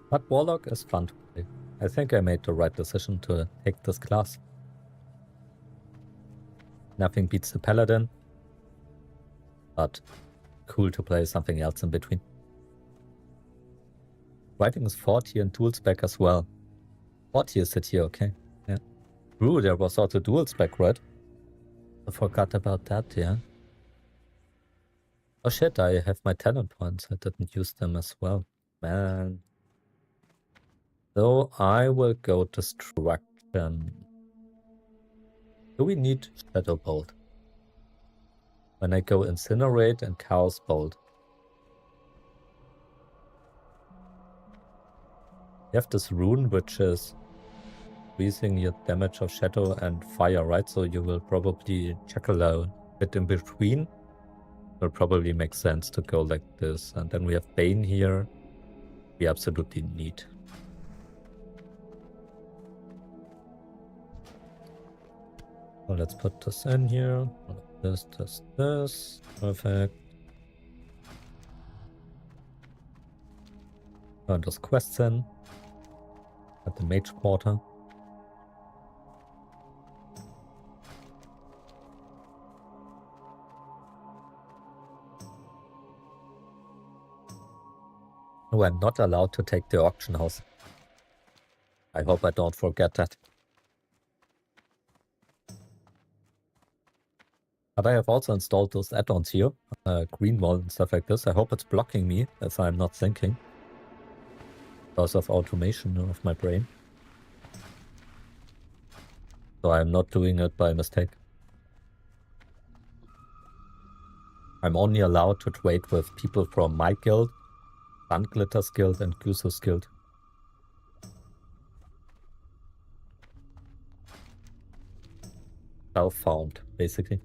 But Warlock is fun to play. I think I made the right decision to take this class. Nothing beats the Paladin, but cool to play something else in between. Writing is 40 and dual spec as well. 40 is it here, okay. Yeah. True, there was also dual spec, right? I forgot about that, yeah. Oh shit, I have my talent points. I didn't use them as well. Man. So I will go Destruction. Do we need Shadow Bolt? When I go Incinerate and Chaos Bolt. You have this rune which is increasing your damage of Shadow and Fire, right? So you will probably chuckle a bit in between. Will probably make sense to go like this. And then we have Bane here. We absolutely need. So let's put this in here. This. Perfect. Turn those quests in. At the Mage Quarter. Oh, I'm not allowed to take the auction house. I hope I don't forget that. But I have also installed those add-ons here, green wall and stuff like this. I hope it's blocking me if I'm not thinking. Because of automation of my brain. So I'm not doing it by mistake. I'm only allowed to trade with people from my guild, Sunglitter's guild and Gusu's guild. Self-found, basically.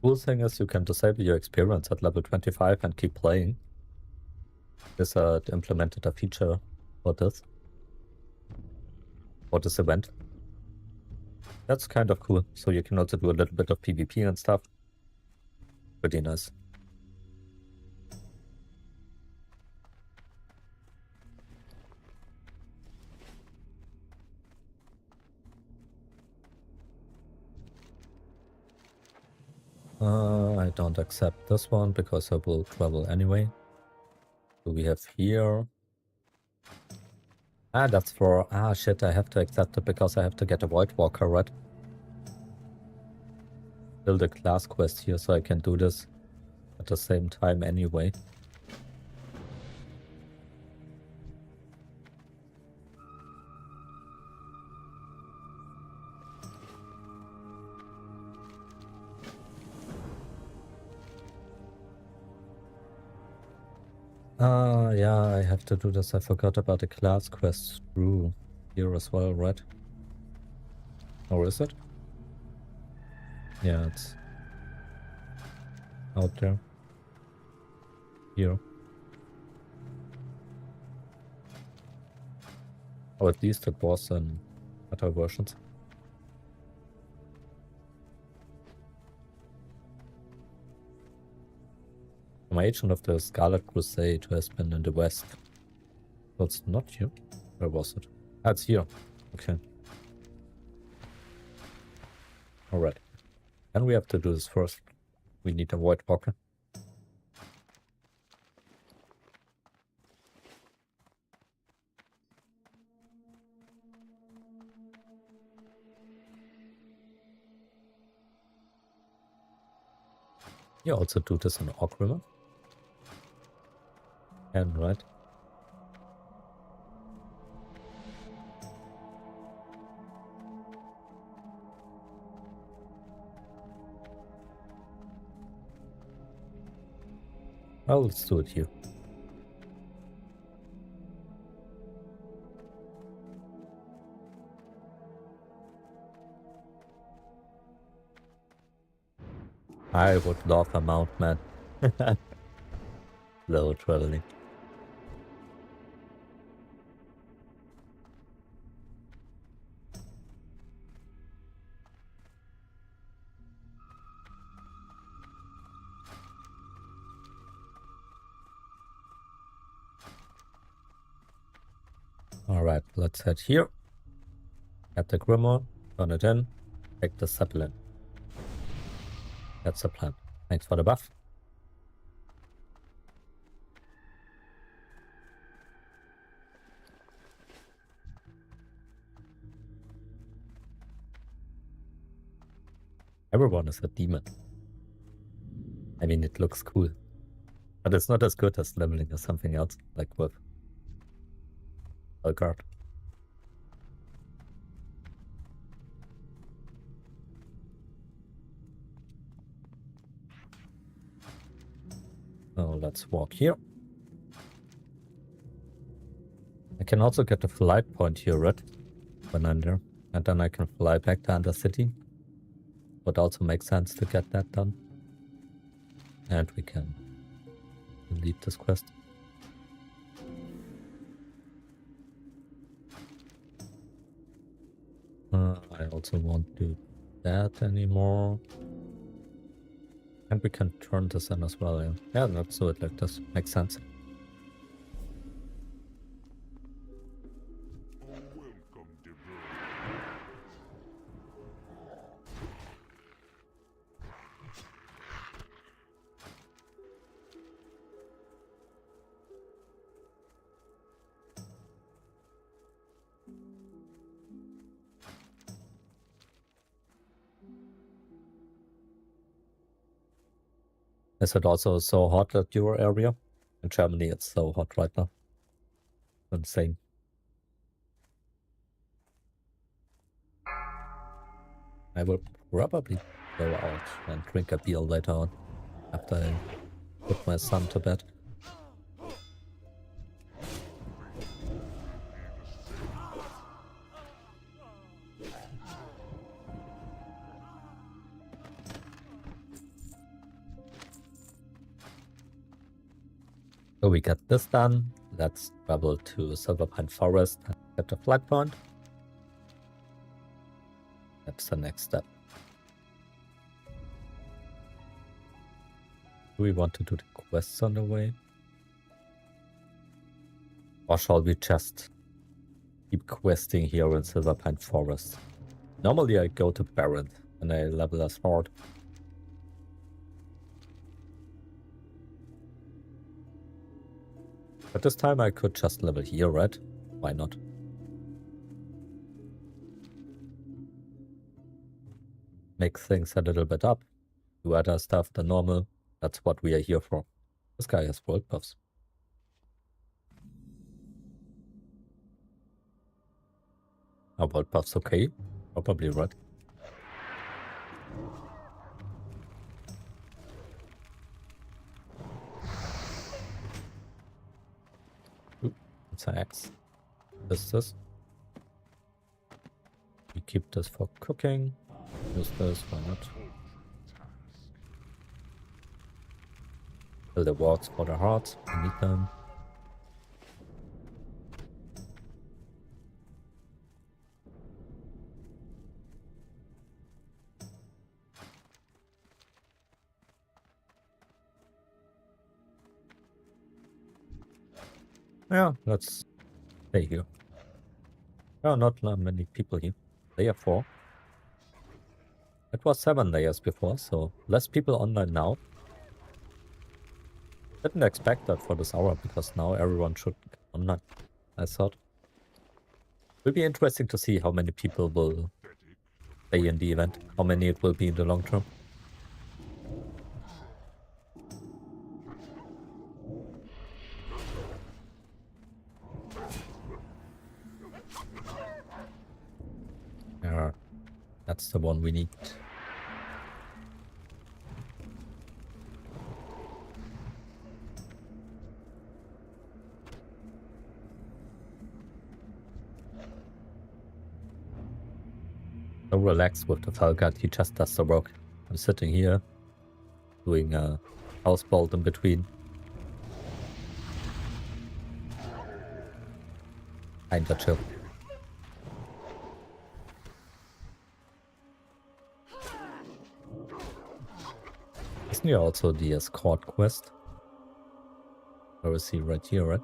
Cool thing is you can disable your experience at level 25 and keep playing. This implemented a feature for this. For this event. That's kind of cool. So you can also do a little bit of PvP and stuff. Pretty nice. I don't accept this one because I will travel anyway. So we have here. Ah, that's for... Ah, shit, I have to accept it because I have to get a Void Walker, right? build a class quest here so I can do this at the same time anyway. Yeah, I have to do this. I forgot about the class quest through here as well, right? Or is it? Yeah, it's out there. Here. Or at least it was in other versions. My agent of the Scarlet Crusade who has been in the west. So it's not here. Where was it? Ah, it's here. Okay. Alright. And we have to do this first. We need a Void Walker. You also do this on Orc River. And right. Well, let's do it here. I would love a mount, man. Literally. Alright, let's head here. Get the Grimoire, turn it in, take the Zeppelin. That's the plan. Thanks for the buff. Everyone is a demon. I mean, it looks cool. But it's not as good as leveling or something else, like with Elgard. So let's walk here. I can also get a flight point here, right? When I'm there. And then I can fly back to Undercity. Would also make sense to get that done. And we can delete this quest. I also won't do that anymore. And we can turn this in as well, yeah. Yeah, let's do it like this. Makes sense. Welcome, Devil. Is it also so hot at your area? In Germany, it's so hot right now. Insane. I will probably go out and drink a beer later on after I put my son to bed. So we get this done. Let's travel to Silverpine Forest and get the flight point. That's the next step. Do we want to do the quests on the way? Or shall we just keep questing here in Silverpine Forest? Normally I go to Baron and I level as hard. But this time I could just level here, right? Why not? Make things a little bit up. do other stuff than normal. That's what we are here for. This guy has world buffs. Are world buffs okay? Probably right. Ooh, it's an axe. This. We keep this for cooking. Use this, why not? Fill the warts for the hearts. We need them. Yeah, let's stay here. Oh, not many people here. Layer 4. It was 7 layers before, so less people online now. Didn't expect that for this hour, because now everyone should be online, I thought. Will be interesting to see how many people will stay in the event, how many it will be in the long term. Yeah, that's the one we need. So relaxed with the Falcard, he just does the work. I'm sitting here, doing a house bolt in between. Kinda chill. Isn't here also the escort quest? Or is he right here, right?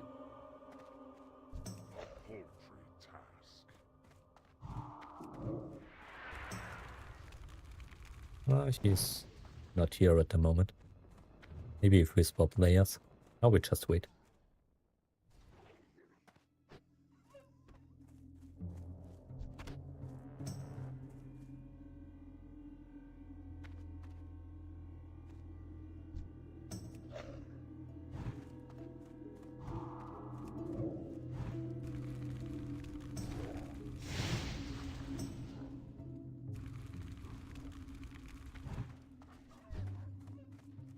Paltry task. He's not here at the moment. Maybe if we swap layers. Now we just wait.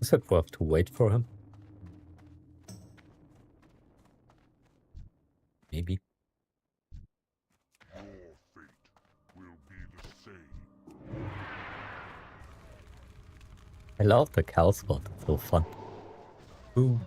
Is it worth to wait for him? Maybe. Your fate will be the same. I love the cow spot. It's so fun. Ooh.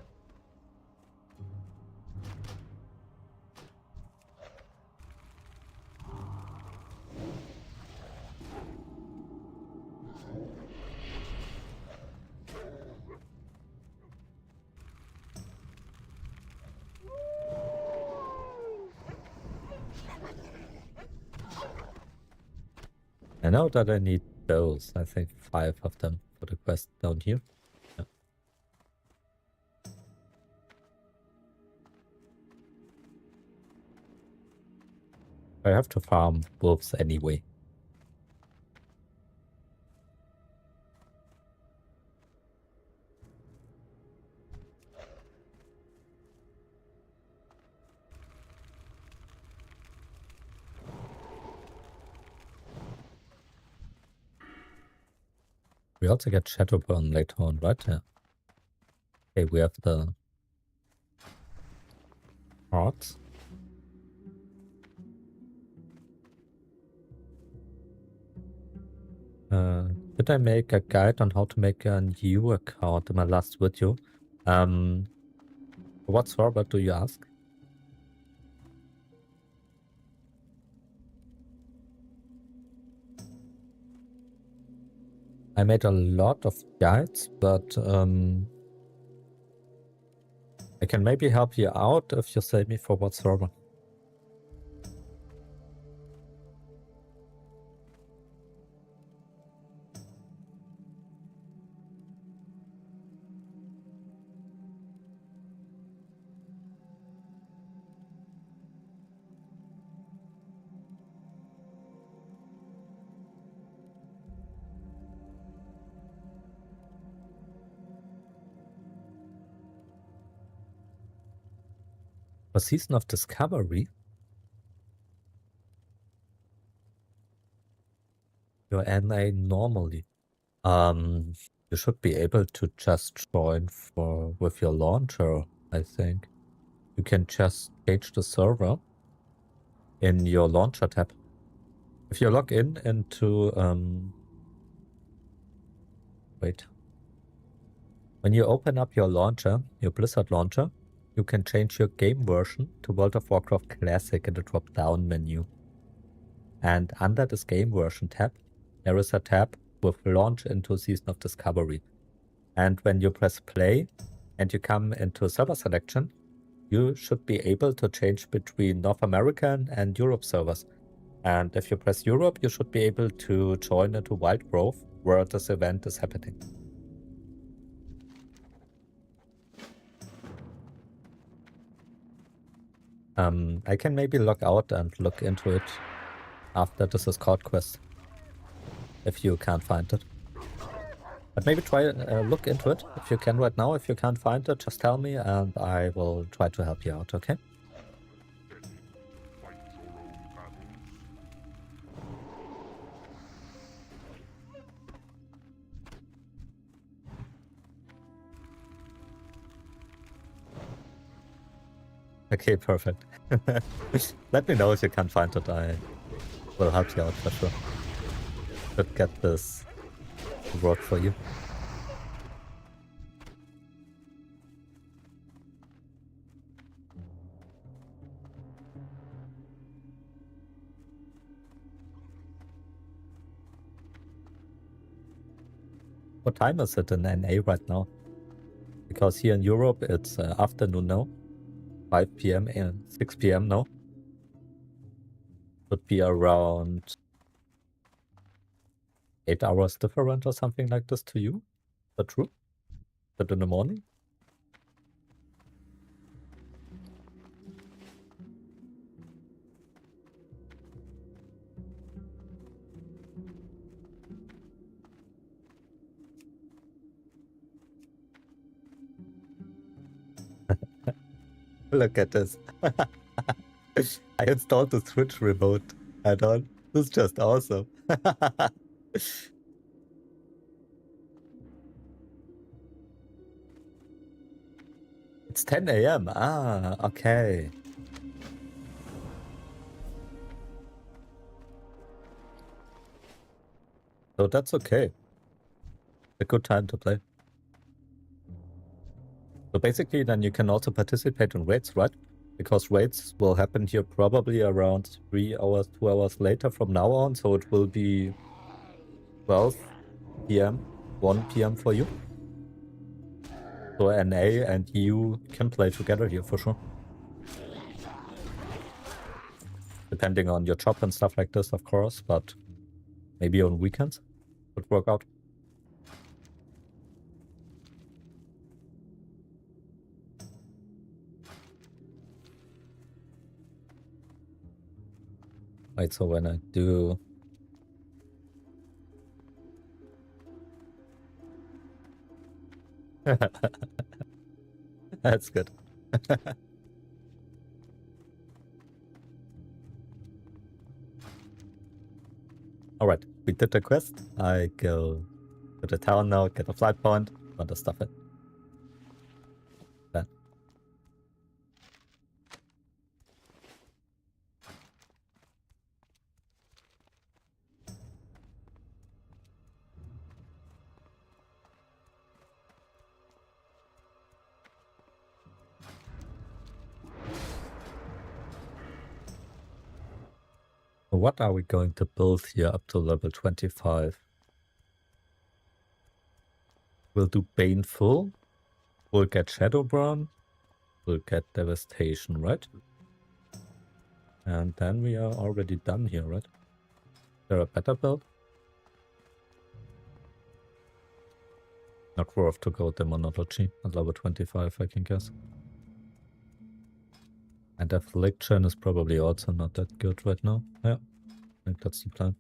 I know that I need those. I think 5 of them for the quest down here. Yeah. I have to farm wolves anyway. We also get Shadowburn later on, right? Yeah. Okay, we have the hearts. Did I make a guide on how to make a new account in my last video? What server do you ask? I made a lot of guides, but I can maybe help you out if you say me for what server. For Season of Discovery, your NA normally. You should be able to just join with your launcher, I think. You can just change the server in your launcher tab. If you log in into wait. When you open up your launcher, your Blizzard launcher, you can change your game version to World of Warcraft Classic in the drop-down menu. And under this game version tab, there is a tab with launch into Season of Discovery. And when you press play and you come into server selection, you should be able to change between North American and Europe servers. And if you press Europe, you should be able to join into Wild Grove, where this event is happening. I can maybe log out and look into it after this is called quest, if you can't find it. But maybe try look into it if you can right now. If you can't find it, just tell me and I will try to help you out, okay? Fight your own battles. Okay, perfect. Let me know if you can't find it. I will help you out for sure. Should get this to work for you. What time is it in NA right now? Because here in Europe it's afternoon now. 5 p.m. and 6 p.m. now. Would be around 8 hours different or something like this to you. Is that true? Is that in the morning? Look at this. I installed the Switch remote add-on. This is just awesome. It's 10 a.m. Ah, okay. So that's okay. A good time to play. So basically then you can also participate in raids, right? Because raids will happen here probably around 3 hours, 2 hours later from now on. So it will be 12 p.m., 1 p.m. for you. So NA and EU can play together here for sure. Depending on your job and stuff like this, of course, but maybe on weekends would work out. Wait, so when I do... That's good. Alright, we did the quest. I go to the town now, get a flight point, run the stuff in. Then. What are we going to build here up to level 25? We'll do Baneful. We'll get Shadowburn. We'll get Devastation, right? And then we are already done here, right? Is there a better build? Not worth to go Demonology at level 25, I can guess. And Affliction is probably also not that good right now. Yeah, I think that's the plan.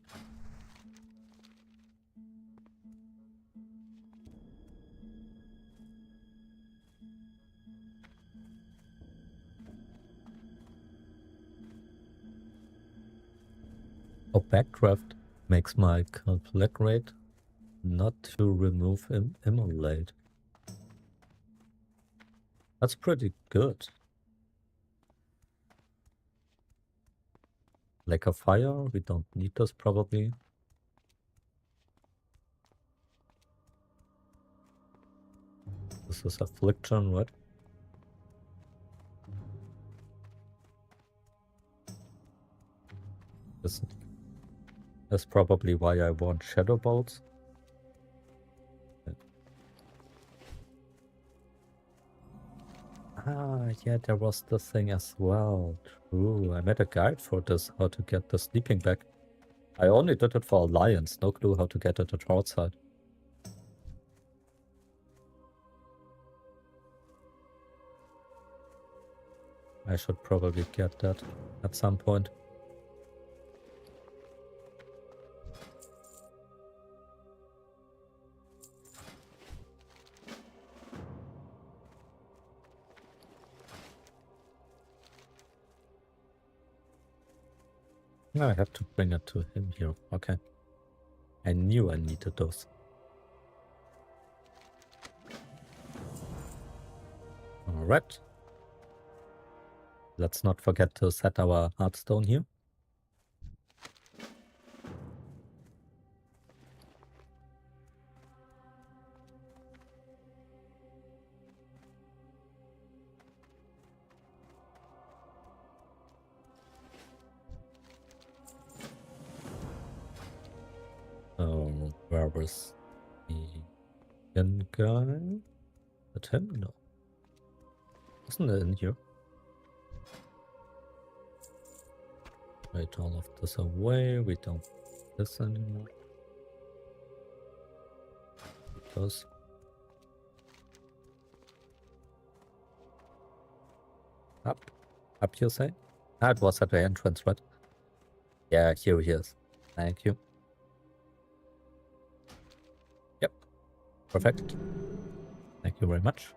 Oh, backdraft makes my conflict rate not to remove immolate. That's pretty good. Like a fire, we don't need this probably. This is affliction, right? This is probably why I want shadow bolts. Ah, yeah, there was this thing as well. True, I made a guide for this, how to get the sleeping bag. I only did it for Alliance, no clue how to get it at outside. I should probably get that at some point. I have to bring it to him here. Okay. I knew I needed those. Alright. Let's not forget to set our hearthstone here. Oh, where was the gun guy? At him? No. Isn't it in here? Wait, all of this away. We don't need this anymore. Because up, you say? Ah, it was at the entrance, right? Yeah, here he is. Thank you. Yep, perfect. Thank you very much.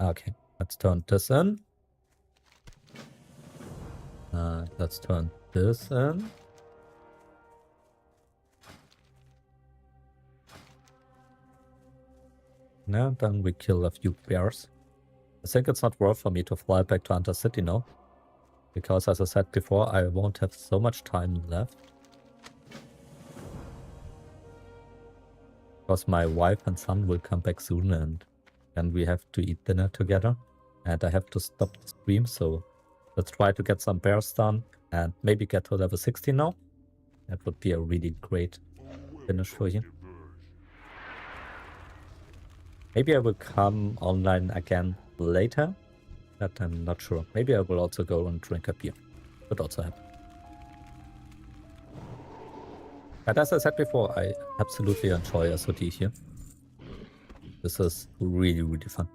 Okay, let's turn this in. Let's turn this in. Now then we kill a few bears. I think it's not worth for me to fly back to Hunter City now. Because as I said before, I won't have so much time left. Because my wife and son will come back soon and then we have to eat dinner together. And I have to stop the stream, so let's try to get some bears done and maybe get to level 60 now. That would be a really great finish for you. Maybe I will come online again later, but I'm not sure. Maybe I will also go and drink a beer. Could also happen. But as I said before, I absolutely enjoy SoD here. This is really, really fun.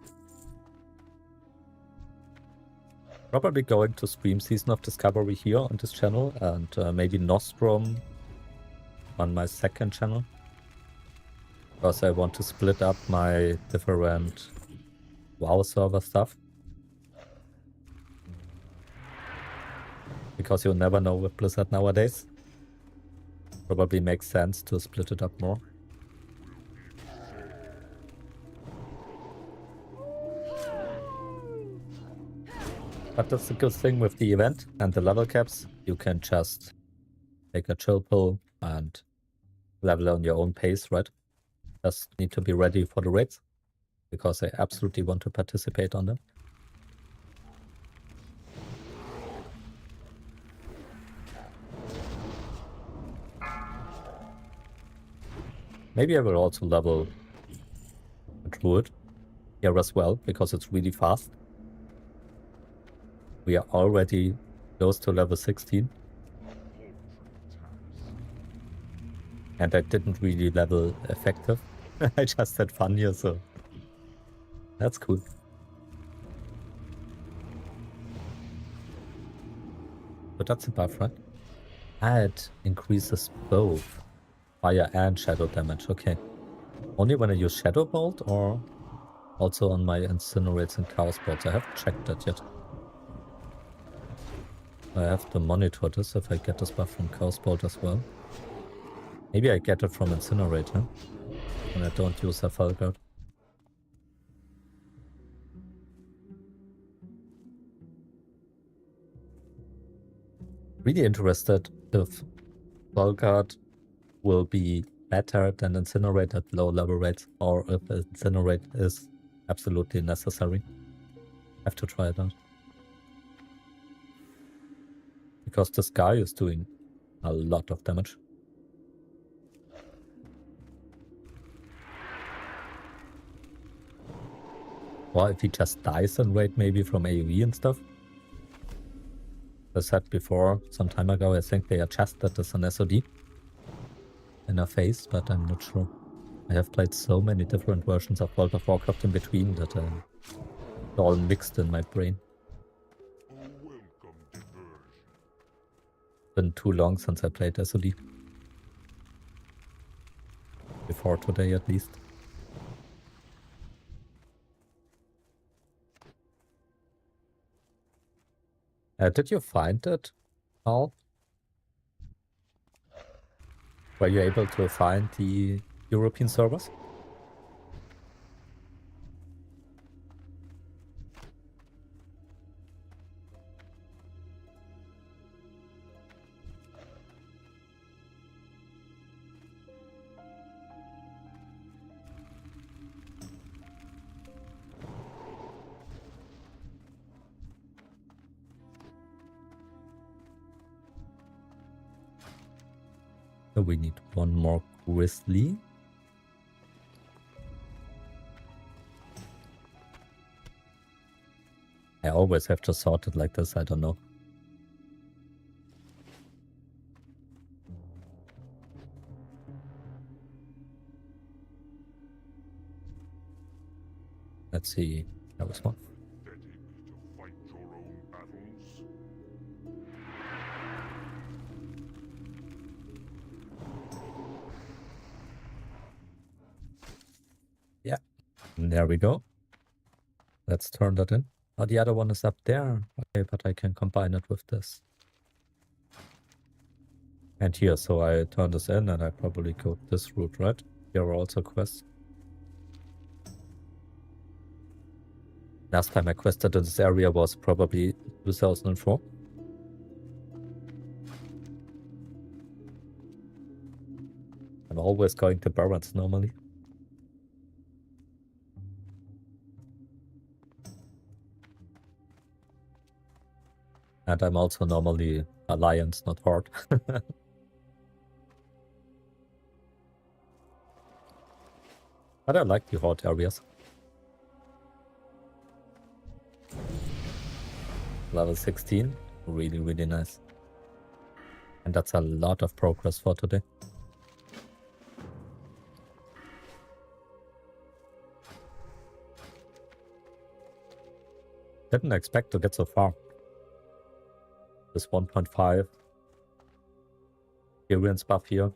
Probably going to stream Season of Discovery here on this channel and maybe Nostrum on my second channel. Because I want to split up my different WoW server stuff. Because you'll never know with Blizzard nowadays. Probably makes sense to split it up more. But that's the good thing with the event and the level caps. You can just take a chill pill and level on your own pace, right? Just need to be ready for the raids. Because I absolutely want to participate on them. Maybe I will also level a druid here as well, because it's really fast. We are already close to level 16. And I didn't really level effective. I just had fun here, so that's cool. But that's a buff, right? It increases both fire and shadow damage. Okay. Only when I use Shadow Bolt or also on my Incinerates and Chaos Bolts? I haven't checked that yet. I have to monitor this if I get this buff from Chaos Bolt as well. Maybe I get it from Incinerator. And I don't use a Falguard. Really interested if Falguard will be better than Incinerate at low level rates, or if Incinerate is absolutely necessary. Have to try it out. Because this guy is doing a lot of damage. Or if he just dies in raid maybe from AoE and stuff. As I said before, some time ago, I think they adjusted this on SoD in a phase, but I'm not sure. I have played so many different versions of World of Warcraft in between that it's all mixed in my brain. A welcome diversion. Been too long since I played SoD. Before today at least. Did you find it, Al? Were you able to find the European servers? So we need one more Grizzly. I always have to sort it like this, I don't know. Let's see. That was one. Pathetic to fight your own battles. Yeah. And there we go. Let's turn that in. Oh, the other one is up there. Okay, but I can combine it with this. And here, so I turn this in and I probably go this route, right? Here are also quests. Last time I quested in this area was probably 2004. I'm always going to Barrens normally. And I'm also normally Alliance, not Horde. But I like the Horde areas. Level 16, really, really nice. And that's a lot of progress for today. Didn't expect to get so far. This 1.5 experience buff here,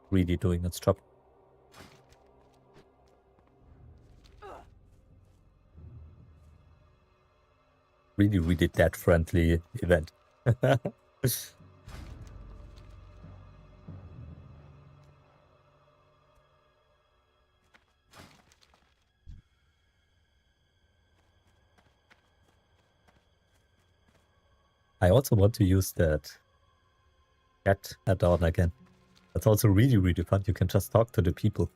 really doing its job. Really, really dead-friendly event. I also want to use that chat add-on again. That's also really, really fun. You can just talk to the people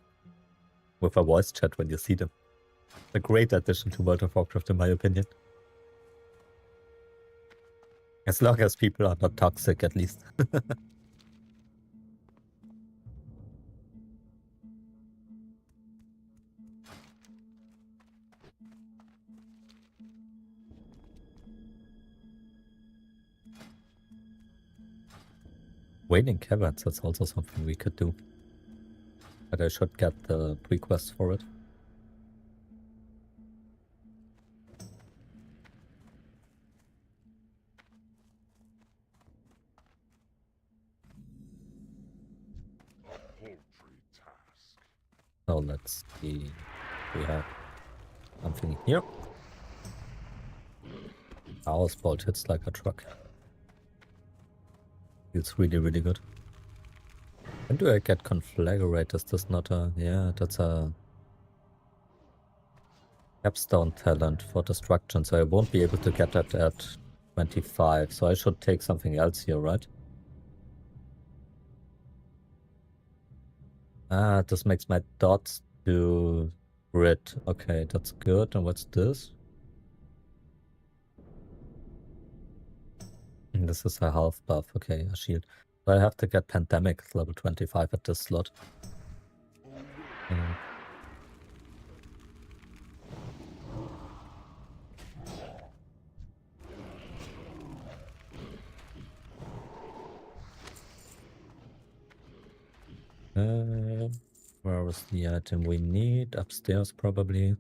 with a voice chat when you see them. A great addition to World of Warcraft, in my opinion. As long as people are not toxic, at least. Wailing Caverns, that's also something we could do. But I should get the pre-quest for it. A paltry task. So let's see. We have something here. Chaos Bolt hits like a truck. Feels really, really good. When do I get Conflagrate? Is this not a... Yeah, that's a... capstone talent for destruction, so I won't be able to get that at 25. So I should take something else here, right? Ah, this makes my dots do grit. Okay, that's good. And what's this? This is a health buff. Okay, a shield. So I have to get Pandemic level 25 at this slot. Where was the item we need? Upstairs, probably.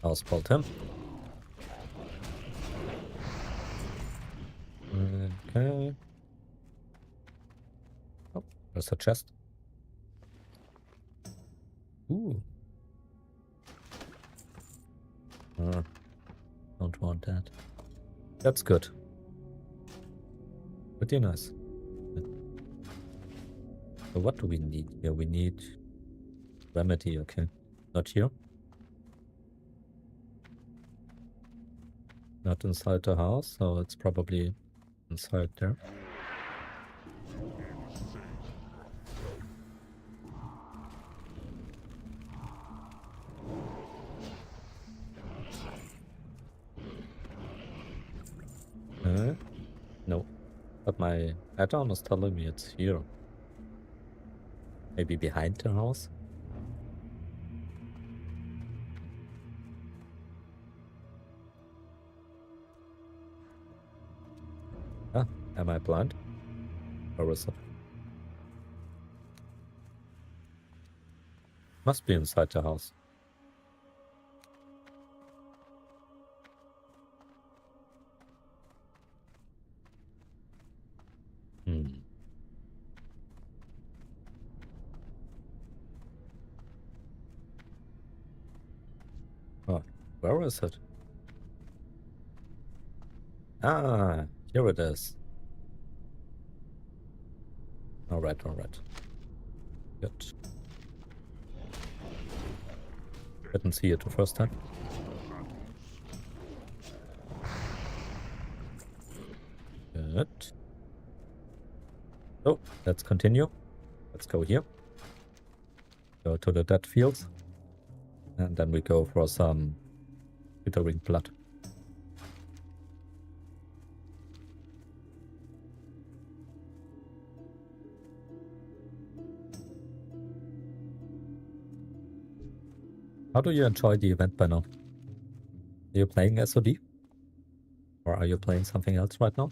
I'll spot him. Okay. Oh, there's a chest. Ooh. Don't want that. That's good. Pretty nice. So what do we need here? We need remedy, okay. Not here. Not inside the house, so it's probably inside there. No, but my add-on is telling me it's here. Maybe behind the house? Ah, am I blind? Or is it? Must be inside the house. Oh, where is it? Ah, here it is. Alright, alright. Good. Didn't see it the first time. Good. So, let's continue. Let's go here. Go to the dead fields. And then we go for some withering blood. How do you enjoy the event by now? Are you playing SoD? Or are you playing something else right now?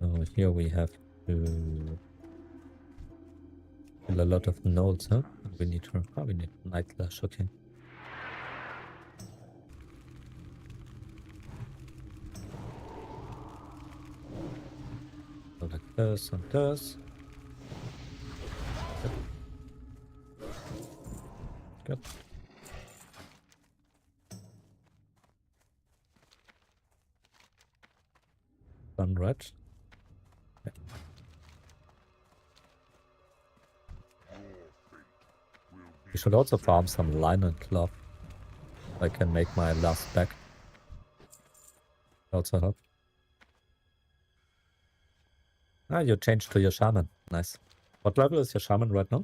So here we have to kill a lot of nodes, huh? We need her. Oh, we need Night Lash, okay. So like this and this. Good. Done right. Okay. We should also farm some linen cloth. I can make my last bag. Also help. Ah, you changed to your shaman. Nice. What level is your shaman right now?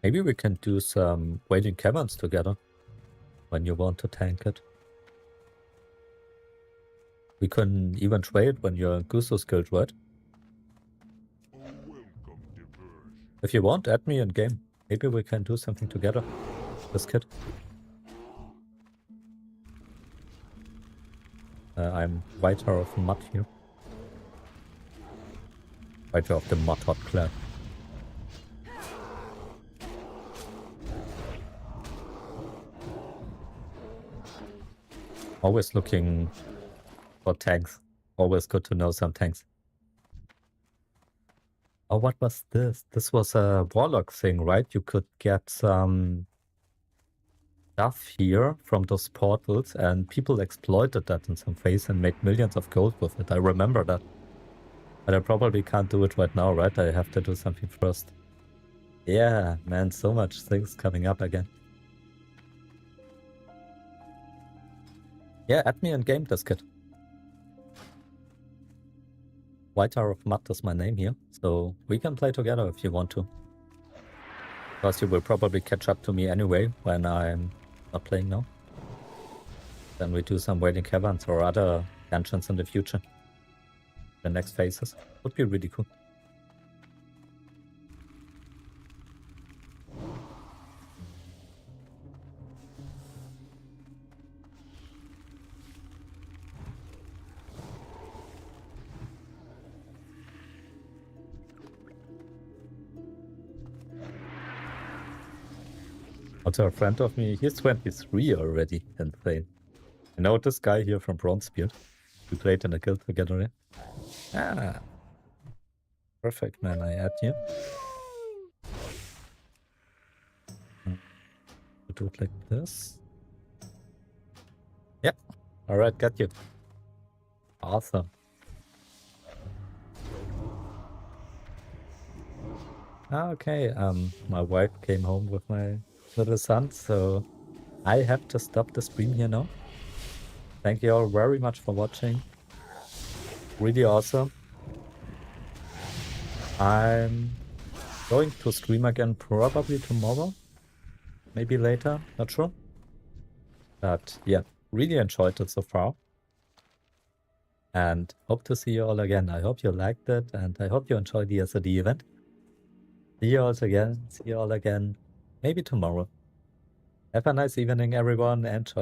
Maybe we can do some Wailing Caverns together when you want to tank it. We can even trade when you're in Gusto's Guild, right? If you want, add me in game. Maybe we can do something together. This kid. I'm Whiter of Mud here. Fighter of the Mud-Hot clan. Always looking for tanks. Always good to know some tanks. Oh, what was this? This was a Warlock thing, right? You could get some stuff here from those portals, and people exploited that in some phase and made millions of gold with it. I remember that. But I probably can't do it right now, right? I have to do something first. Yeah, man, so much things coming up again. Yeah, add me in game, Discord. White Tower of Mud is my name here, so we can play together if you want to. Because you will probably catch up to me anyway when I'm not playing now. Then we do some Wailing Caverns or other dungeons in the future. The next phases would be really cool. Also, a friend of me, he's 23 already. Insane. I know this guy here from Bronzebeard. We played in a guild together. Yeah? Ah. Perfect, man. I add you. Do it like this. Yeah. Alright, got you. Awesome. Okay, my wife came home with my little son, so I have to stop the stream here now. Thank you all very much for watching. Really awesome. I'm going to stream again probably tomorrow. Maybe later, not sure. But yeah, really enjoyed it so far. And hope to see you all again. I hope you liked it, and I hope you enjoyed the SoD event. See you all again. Maybe tomorrow. Have a nice evening, everyone. Enjoy.